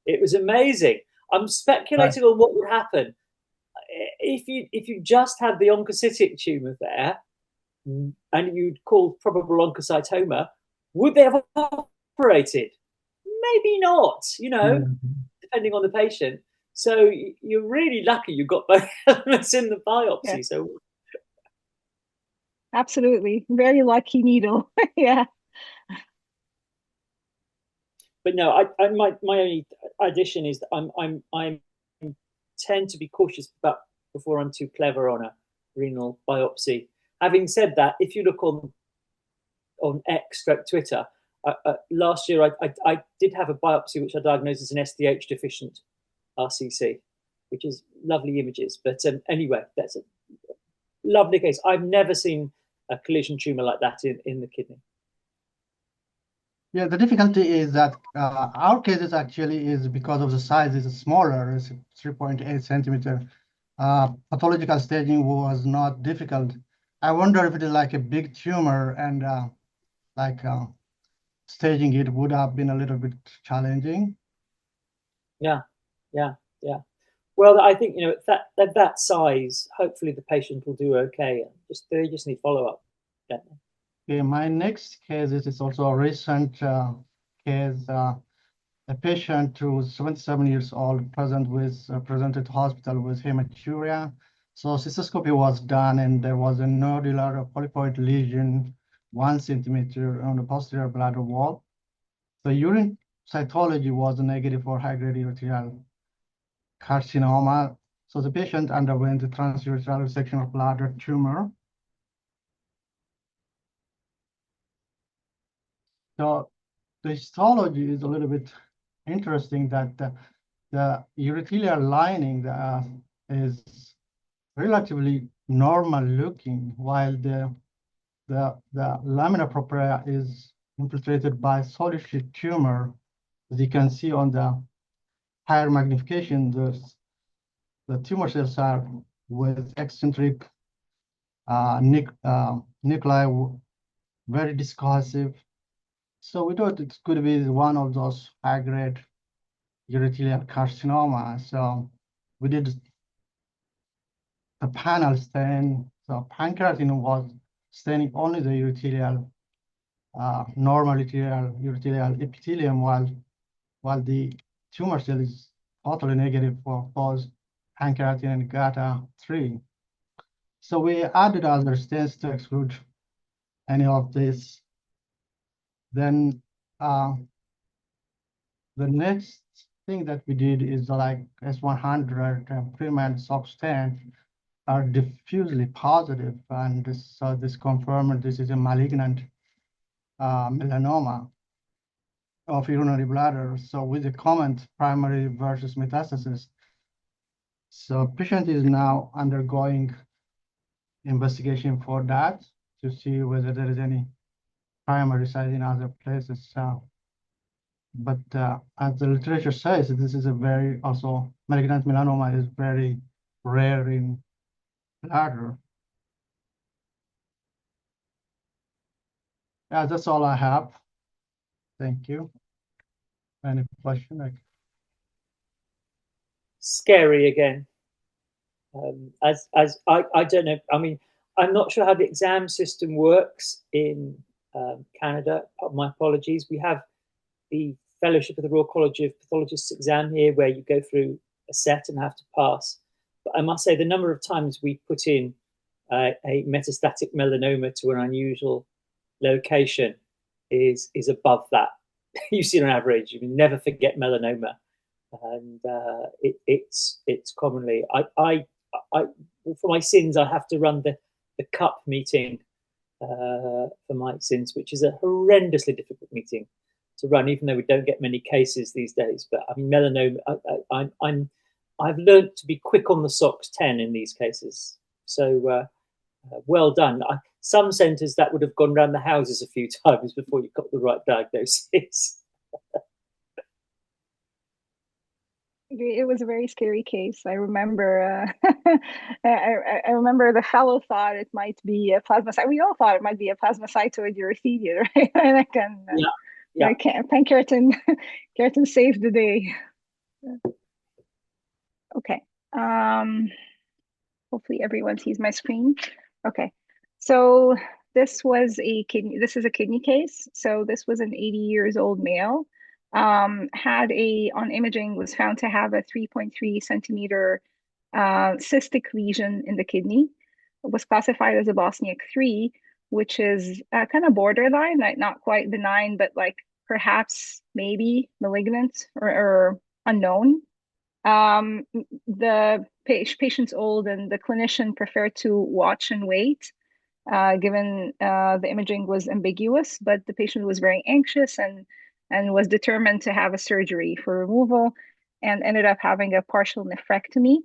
It was amazing. I'm speculating on what would happen if you just had the oncocytic tumor there, and you'd called probable oncocytoma. Would they have operated? Maybe not. Depending on the patient. So you're really lucky you got both elements in the biopsy. Yeah. So Absolutely. Very lucky needle. Yeah. But no, my only addition is that I'm tend to be cautious about before I'm too clever on a renal biopsy. Having said that, if you look on X Twitter, last year I did have a biopsy which I diagnosed as an SDH deficient RCC, which is lovely images. But anyway, that's a lovely case. I've never seen a collision tumor like that in the kidney. Yeah, the difficulty is that our cases actually is because of the size is smaller, it's 3.8 centimeter. Pathological staging was not difficult. I wonder if it is like a big tumor and staging it would have been a little bit challenging. Yeah. Well, I think at that size, hopefully the patient will do okay. They just need follow up. Okay, my next case is also a recent case. A patient who was 77 years old, presented to hospital with hematuria. So cystoscopy was done, and there was a nodular polypoid lesion, 1 centimeter on the posterior bladder wall. The urine cytology was negative for high-grade urothelial carcinoma. So the patient underwent a transurethral resection of bladder tumor. So the histology is a little bit interesting that the urothelial lining is relatively normal looking, while the lamina propria is infiltrated by solid sheet tumor. As you can see on the higher magnification, the tumor cells are with eccentric nuclei, very discursive. So we thought it could be one of those high-grade urothelial carcinoma. So we did the panel stain. So pancreatin was staining only the urothelial, normal urothelial epithelium, while the tumor cell is totally negative for both pancreatin and GATA3. So we added other stains to exclude any of this. Then the next thing that we did is like S100 pre-med SOC stain are diffusely positive, and this confirmed this is a malignant melanoma of urinary bladder. So with the comment primary versus metastasis. So patient is now undergoing investigation for that to see whether there is any primary site in other places. But as the literature says, this is a very also malignant melanoma is very rare in bladder. Yeah, that's all I have. Thank you. Any question? Scary again. As I don't know. I mean, I'm not sure how the exam system works in Canada. My apologies. We have the Fellowship of the Royal College of Pathologists exam here, where you go through a set and have to pass. But I must say, the number of times we put in a metastatic melanoma to an unusual location is above that. You see on average. You can never forget melanoma, and it's commonly. I for my sins, I have to run the CUP meeting for my sins, which is a horrendously difficult meeting to run, even though we don't get many cases these days. But I mean, melanoma, I've learned to be quick on the SOX 10 in these cases. So well done. Some centres that would have gone around the houses a few times before you got the right diagnosis. It was a very scary case. I remember. I remember the fellow thought it might be a plasmacyte. We all thought it might be a plasmacytoid urothelium, right? And I can, pancreatin, keratin saved the day. Okay. Hopefully everyone sees my screen. Okay. So this was a kidney. This is a kidney case. So this was an 80 years old male. Had on imaging was found to have a 3.3 centimeter cystic lesion in the kidney. It was classified as a Bosniak 3, which is kind of borderline, like not quite benign, but like perhaps maybe malignant or unknown. The patient's old and the clinician preferred to watch and wait, given the imaging was ambiguous, but the patient was very anxious and was determined to have a surgery for removal and ended up having a partial nephrectomy.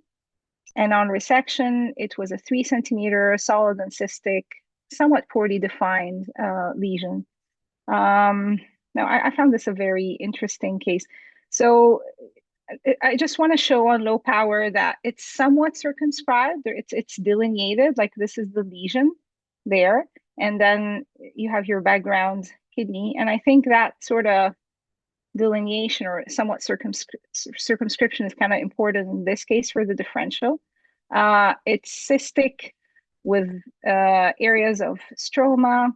And on resection, it was a 3 centimeter solid and cystic, somewhat poorly defined lesion. Now, I found this a very interesting case. So I just want to show on low power that it's somewhat circumscribed, or it's delineated, like this is the lesion there, and then you have your background kidney. And I think that sort of delineation or somewhat circumscription is kind of important in this case for the differential. It's cystic with areas of stroma,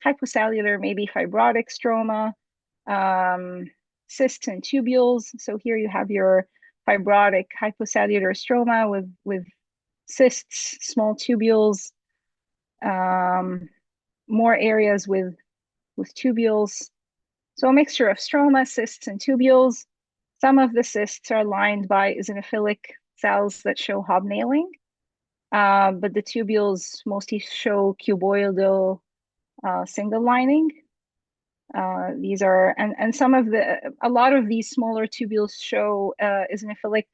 hypocellular, maybe fibrotic stroma, cysts and tubules. So here you have your fibrotic hypocellular stroma with cysts, small tubules, more areas with tubules. So a mixture of stroma, cysts, and tubules. Some of the cysts are lined by eosinophilic cells that show hobnailing, but the tubules mostly show cuboidal single lining. These are, and some of a lot of these smaller tubules show eosinophilic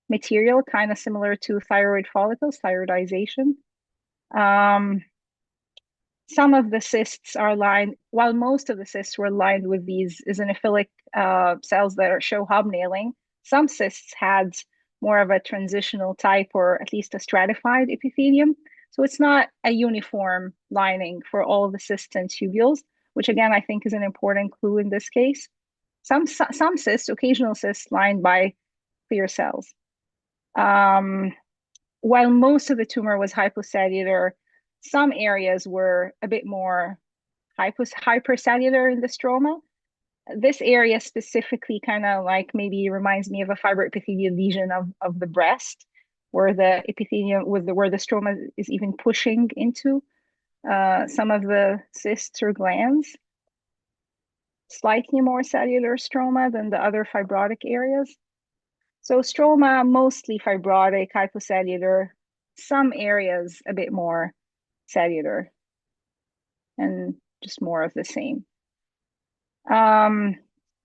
material, kind of similar to thyroid follicles, thyroidization. Some of the cysts are lined, while most of the cysts were lined with these eosinophilic cells that show hobnailing, some cysts had more of a transitional type or at least a stratified epithelium. So it's not a uniform lining for all the cysts and tubules, which again, I think is an important clue in this case. Some cysts, occasional cysts lined by clear cells. While most of the tumor was hypocellular, some areas were a bit more hypercellular in the stroma. This area specifically kind of like maybe reminds me of a fibroepithelial lesion of the breast, where the epithelium where the stroma is even pushing into some of the cysts or glands. Slightly more cellular stroma than the other fibrotic areas. So stroma, mostly fibrotic, hypocellular, some areas a bit more cellular, and just more of the same.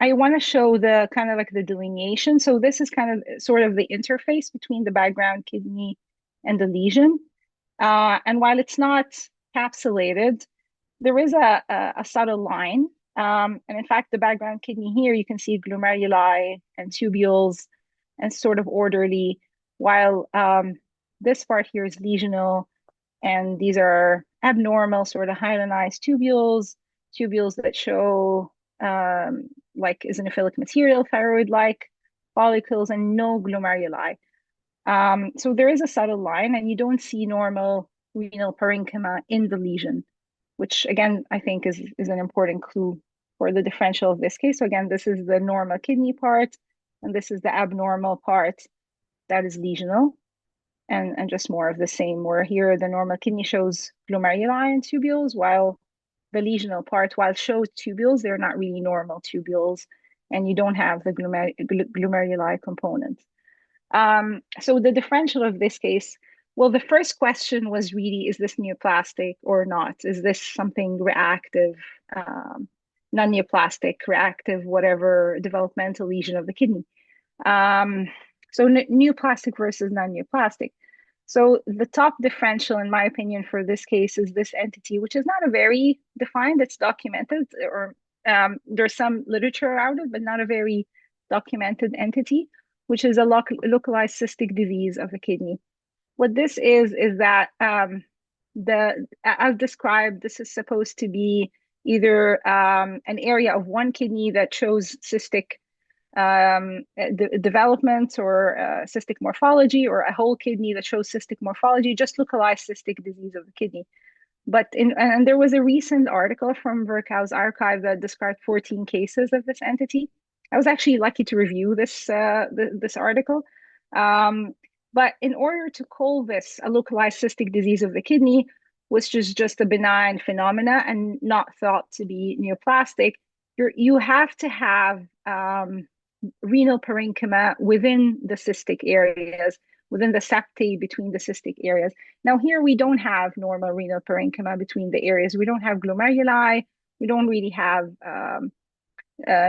I want to show the kind of like the delineation. So this is kind of sort of the interface between the background kidney and the lesion. And while it's not capsulated, there is a subtle line. And in fact, the background kidney here, you can see glomeruli and tubules and sort of orderly, while this part here is lesional, and these are abnormal sort of hyalinized tubules that show like eosinophilic material, thyroid-like follicles, and no glomeruli. So there is a subtle line, and you don't see normal renal parenchyma in the lesion, which again, I think is an important clue for the differential of this case. So again, this is the normal kidney part, and this is the abnormal part that is lesional, and just more of the same, where here the normal kidney shows glomeruli and tubules, while the lesional part, while shows tubules, they're not really normal tubules, and you don't have the glomeruli component. So the differential of this case, well, the first question was really, is this neoplastic or not? Is this something reactive, non-neoplastic, reactive, whatever developmental lesion of the kidney? So neoplastic versus non-neoplastic. So the top differential, in my opinion, for this case is this entity, which is not a very defined, it's documented, or there's some literature around it, but not a very documented entity, which is a localized cystic disease of the kidney. What this is that as described, this is supposed to be either an area of one kidney that shows cystic development or cystic morphology, or a whole kidney that shows cystic morphology, just localized cystic disease of the kidney. But and there was a recent article from Virchow's archive that described 14 cases of this entity. I was actually lucky to review this this article. But in order to call this a localized cystic disease of the kidney, which is just a benign phenomena and not thought to be neoplastic, you have to have renal parenchyma within the cystic areas, within the septae between the cystic areas. Now here we don't have normal renal parenchyma between the areas. We don't have glomeruli. We don't really have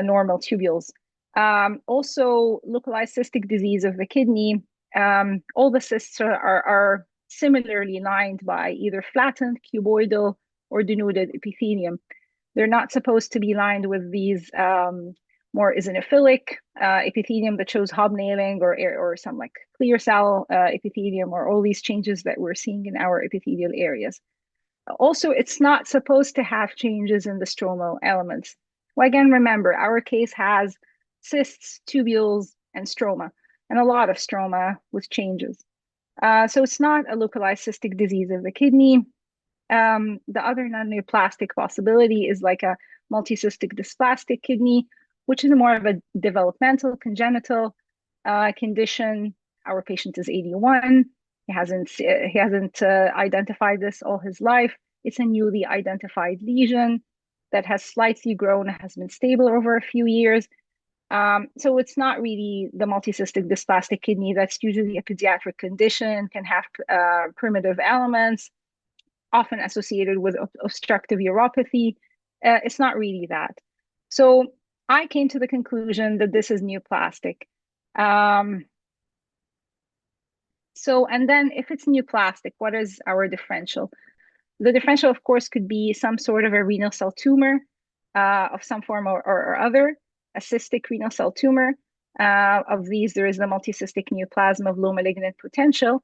normal tubules. Also, localized cystic disease of the kidney. All the cysts are similarly lined by either flattened, cuboidal, or denuded epithelium. They're not supposed to be lined with these more eosinophilic epithelium that shows hobnailing or some like clear cell epithelium, or all these changes that we're seeing in our epithelial areas. Also, it's not supposed to have changes in the stromal elements. Well, again, remember, our case has cysts, tubules, and stroma, and a lot of stroma with changes. So it's not a localized cystic disease of the kidney. The other non-neoplastic possibility is like a multicystic dysplastic kidney, which is more of a developmental congenital condition. Our patient is 81. He hasn't identified this all his life. It's a newly identified lesion that has slightly grown, has been stable over a few years. So it's not really the multicystic dysplastic kidney. That's usually a pediatric condition, can have primitive elements, often associated with obstructive uropathy. It's not really that. So I came to the conclusion that this is neoplastic. And then if it's neoplastic, what is our differential? The differential, of course, could be some sort of a renal cell tumor of some form or other, a cystic renal cell tumor. Of these, there is the multicystic neoplasm of low malignant potential,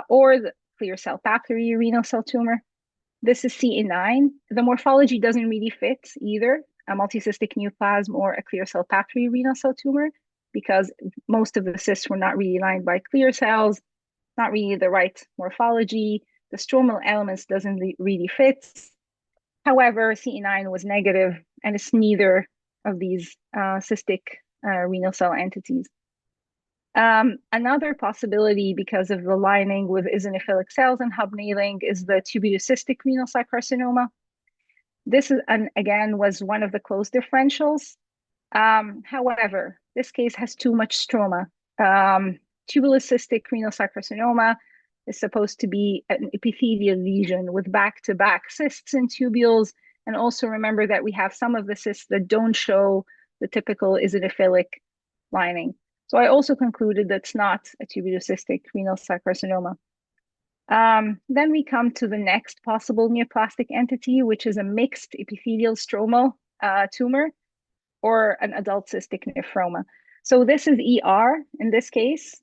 or the clear cell papillary renal cell tumor. This is CA9. The morphology doesn't really fit either, a multicystic neoplasm or a clear cell papillary renal cell tumor, because most of the cysts were not really lined by clear cells, not really the right morphology. The stromal elements doesn't really fit. However, CA9 was negative, and it's neither of these cystic renal cell entities. Another possibility, because of the lining with eosinophilic cells and hobnailing, is the tubulocystic renal cell carcinoma. This is, again, was one of the closed differentials. However, this case has too much stroma. Tubulocystic renal cell carcinoma is supposed to be an epithelial lesion with back-to-back cysts and tubules. And also remember that we have some of the cysts that don't show the typical eosinophilic lining. So I also concluded that's not a tubulocystic renal cell carcinoma. Then we come to the next possible neoplastic entity, which is a mixed epithelial stromal tumor, or an adult cystic nephroma. So this is ER in this case.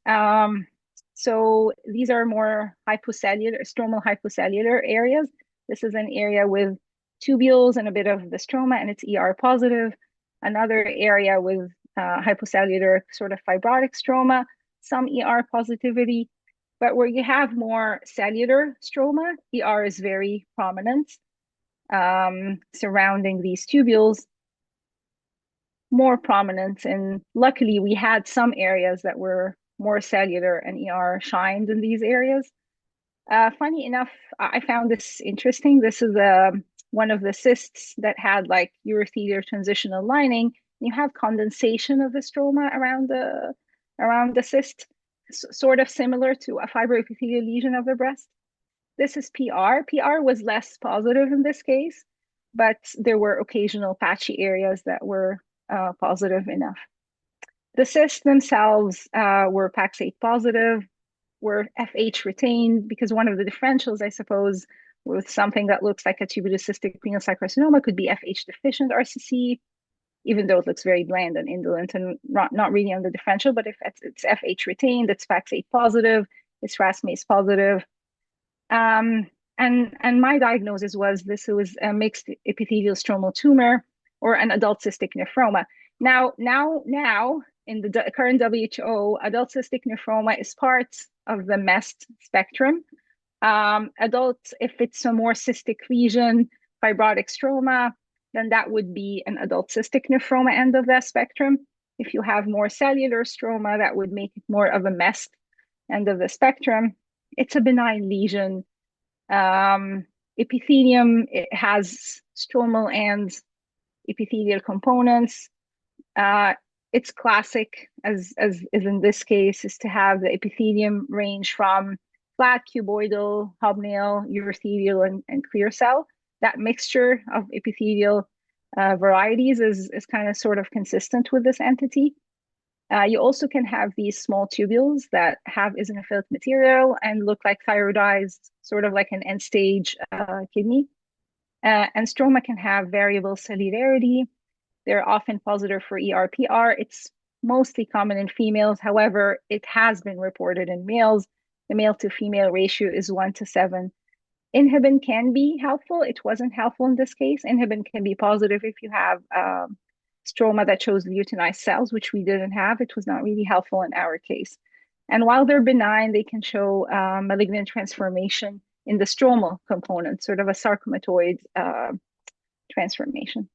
So these are more hypocellular, stromal hypocellular areas. This is an area with tubules and a bit of the stroma, and it's ER positive. Another area with hypocellular sort of fibrotic stroma, some ER positivity. But where you have more cellular stroma, ER is very prominent surrounding these tubules, more prominent. And luckily, we had some areas that were more cellular, and ER shined in these areas. Funny enough, I found this interesting. This is one of the cysts that had like urothelial transitional lining. You have condensation of the stroma around the cyst, sort of similar to a fibroepithelial lesion of the breast. This is PR. PR was less positive in this case, but there were occasional patchy areas that were positive enough. The cysts themselves were Pax8 positive, were FH retained, because one of the differentials, I suppose, with something that looks like a tubulocystic renal cell carcinoma could be FH deficient RCC, even though it looks very bland and indolent and not really on the differential. But if it's FH retained, it's Pax8 positive, it's RAS-MACE positive. And my diagnosis was this was a mixed epithelial stromal tumor or an adult cystic nephroma. Now, in the current WHO, adult cystic nephroma is part of the MEST spectrum. Adult, if it's a more cystic lesion, fibrotic stroma, then that would be an adult cystic nephroma end of that spectrum. If you have more cellular stroma, that would make it more of a MEST end of the spectrum. It's a benign lesion. Epithelium, it has stromal and epithelial components. It's classic, as is in this case, is to have the epithelium range from flat, cuboidal, hobnail, urothelial, and clear cell. That mixture of epithelial varieties is kind of sort of consistent with this entity. You also can have these small tubules that have eosinophilic material and look like thyroidized, sort of like an end-stage kidney. And stroma can have variable cellularity. They're often positive for ER/PR. It's mostly common in females. However, it has been reported in males. The male to female ratio is 1:7. Inhibin can be helpful. It wasn't helpful in this case. Inhibin can be positive if you have stroma that shows luteinized cells, which we didn't have. It was not really helpful in our case. And while they're benign, they can show malignant transformation in the stromal component, sort of a sarcomatoid transformation.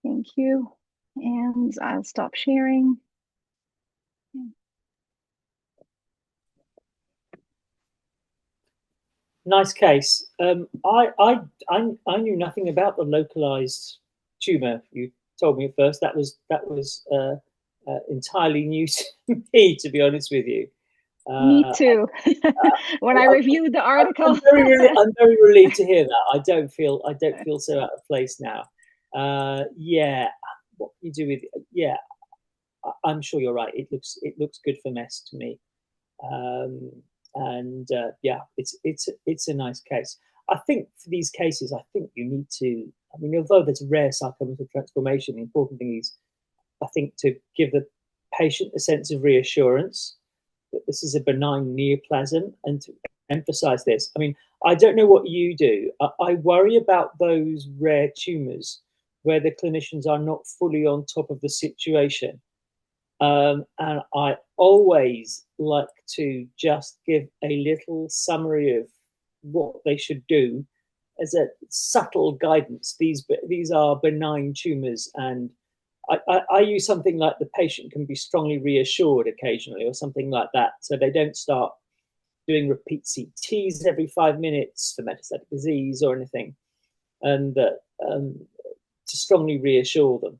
Thank you. And I'll stop sharing. Nice case. I knew nothing about the localized tumor. You told me at first that was entirely new to me, to be honest with you. Me too. When I reviewed the article, I'm very relieved to hear that. I don't feel so out of place now. Yeah, what you do with I'm sure you're right. It looks good for mess to me. Yeah, it's a nice case. I think for these cases, I think you need to. I mean, although there's rare sarcomatous transformation, the important thing is, I think, to give the patient a sense of reassurance that this is a benign neoplasm, and to emphasize this. I mean, I don't know what you do. I worry about those rare tumors where the clinicians are not fully on top of the situation. And I always like to just give a little summary of what they should do as a subtle guidance. These are benign tumors, and I use something like the patient can be strongly reassured occasionally, or something like that, so they don't start doing repeat CTs every 5 minutes for metastatic disease or anything, and to strongly reassure them.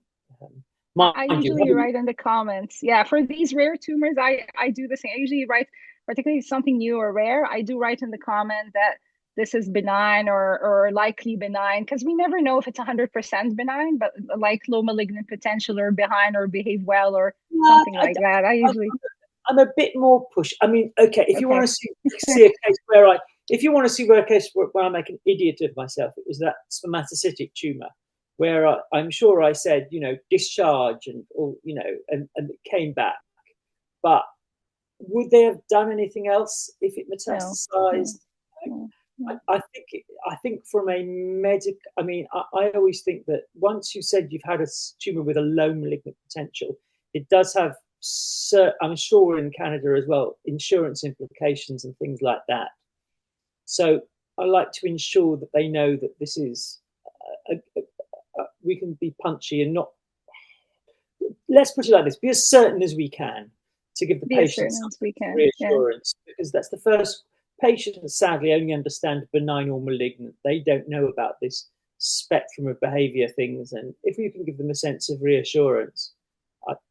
I usually write in the comments. Yeah, for these rare tumors, I do the same. I usually write, particularly something new or rare, I do write in the comment that this is benign or likely benign, because we never know if it's 100% benign, but like low malignant potential or benign or behave well or something like that. I usually... I'm a bit more push. I mean, okay, if you want to see a case where if you want to see a case where I make an idiot of myself, it was that spermatocytic tumor, where I'm sure I said, discharge and it came back. But would they have done anything else if it metastasized? No. I think from a medic, I mean, I always think that once you said you've had a tumor with a low malignant potential, it does have, I'm sure in Canada as well, insurance implications and things like that. So I like to ensure that they know that this is, we can be punchy and not, let's put it like this, be as certain as we can to give the patient some reassurance, because that's the first. Patients sadly only understand benign or malignant. They don't know about this spectrum of behavior things, and if you can give them a sense of reassurance,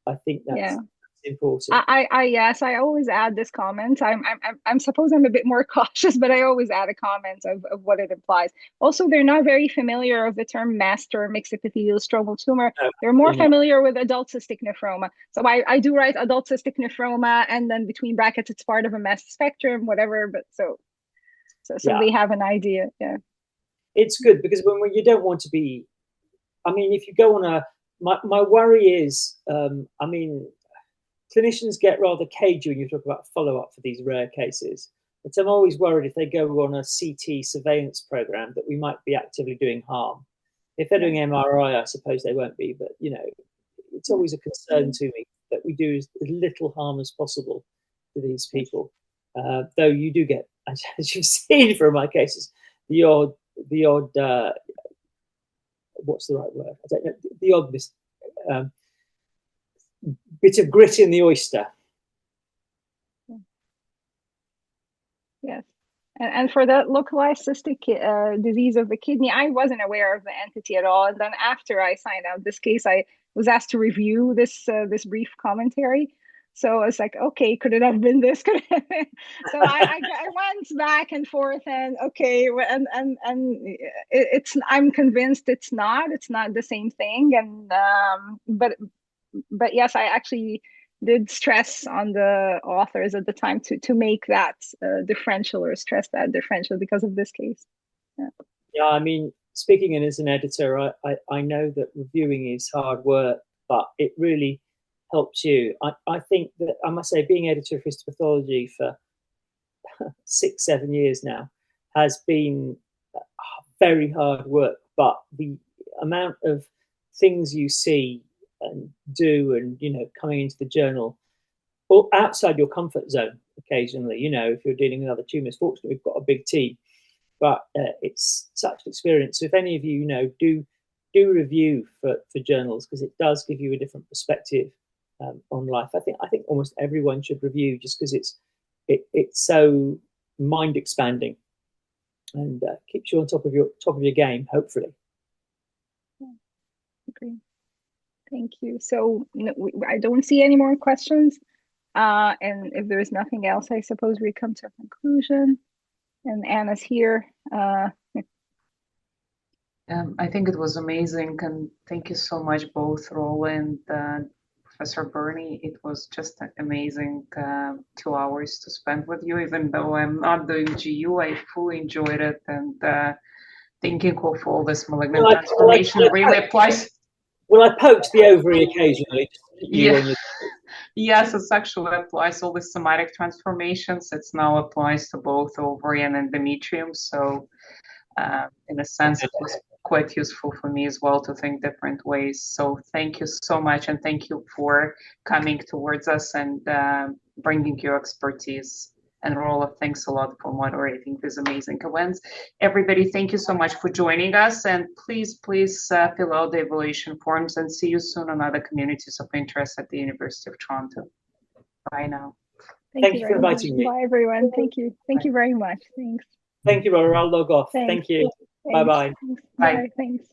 I think that's important. Yes, I always add this comment. I'm suppose I'm a bit more cautious, but I always add a comment of what it implies. Also, they're not very familiar with the term master mixed epithelial stromal tumor. They're more familiar with adult cystic nephroma. So I do write adult cystic nephroma, and then between brackets, it's part of a mass spectrum, whatever. But so they have an idea. Yeah, it's good, because when you don't want to be, I mean, if you go on my worry is, I mean, clinicians get rather cagey when you talk about follow-up for these rare cases. But I'm always worried if they go on a CT surveillance program that we might be actively doing harm. If they're doing MRI, I suppose they won't be, but it's always a concern to me that we do as little harm as possible to these people. Though you do get, as you've seen from my cases, the odd what's the right word? I don't know. The odd bit of grit in the oyster. Yes. And for the localized cystic disease of the kidney, I wasn't aware of the entity at all. And then after I signed out this case, I was asked to review this brief commentary. So it's like, okay, could it have been this? Could it have been? So I went back and forth, and okay, and it's, I'm convinced it's not the same thing. And but yes, I actually did stress on the authors at the time to make that differential, or stress that differential, because of this case. Yeah, I mean, speaking in as an editor, I know that reviewing is hard work, but it really helps you. I think that, I must say, being editor of histopathology for 6-7 years now has been very hard work, but the amount of things you see and do, and coming into the journal or outside your comfort zone occasionally, if you're dealing with other tumours. Fortunately, we've got a big team, but it's such an experience. So if any of you do review for journals, because it does give you a different perspective on life. I think almost everyone should review, just because it's so mind expanding and keeps you on top of your game, hopefully. Yeah, agree. Thank you. So I don't see any more questions. And if there's nothing else, I suppose we come to a conclusion. And Anna's here. I think it was amazing, and thank you so much, both Rola and Professor Berney. It was just an amazing 2 hours to spend with you. Even though I'm not doing GU, I fully enjoyed it, and thinking of all this malignant transformation really applies. Well, I poked the ovary occasionally. Yeah. Yes, it actually applies all the somatic transformations. It now applies to both ovary and endometrium. So in a sense, it was quite useful for me as well to think different ways. So thank you so much, and thank you for coming towards us and bringing your expertise. And Rola, thanks a lot for moderating these amazing events. Everybody, thank you so much for joining us, and please fill out the evaluation forms, and see you soon on other communities of interest at the University of Toronto. Bye now. Thank you for inviting me. Bye, everyone. Thank you. Thank you very much. Thanks. Thank you, Rola. I'll log off. Thanks. Thank you. Thanks. Bye-bye. Bye. Thanks.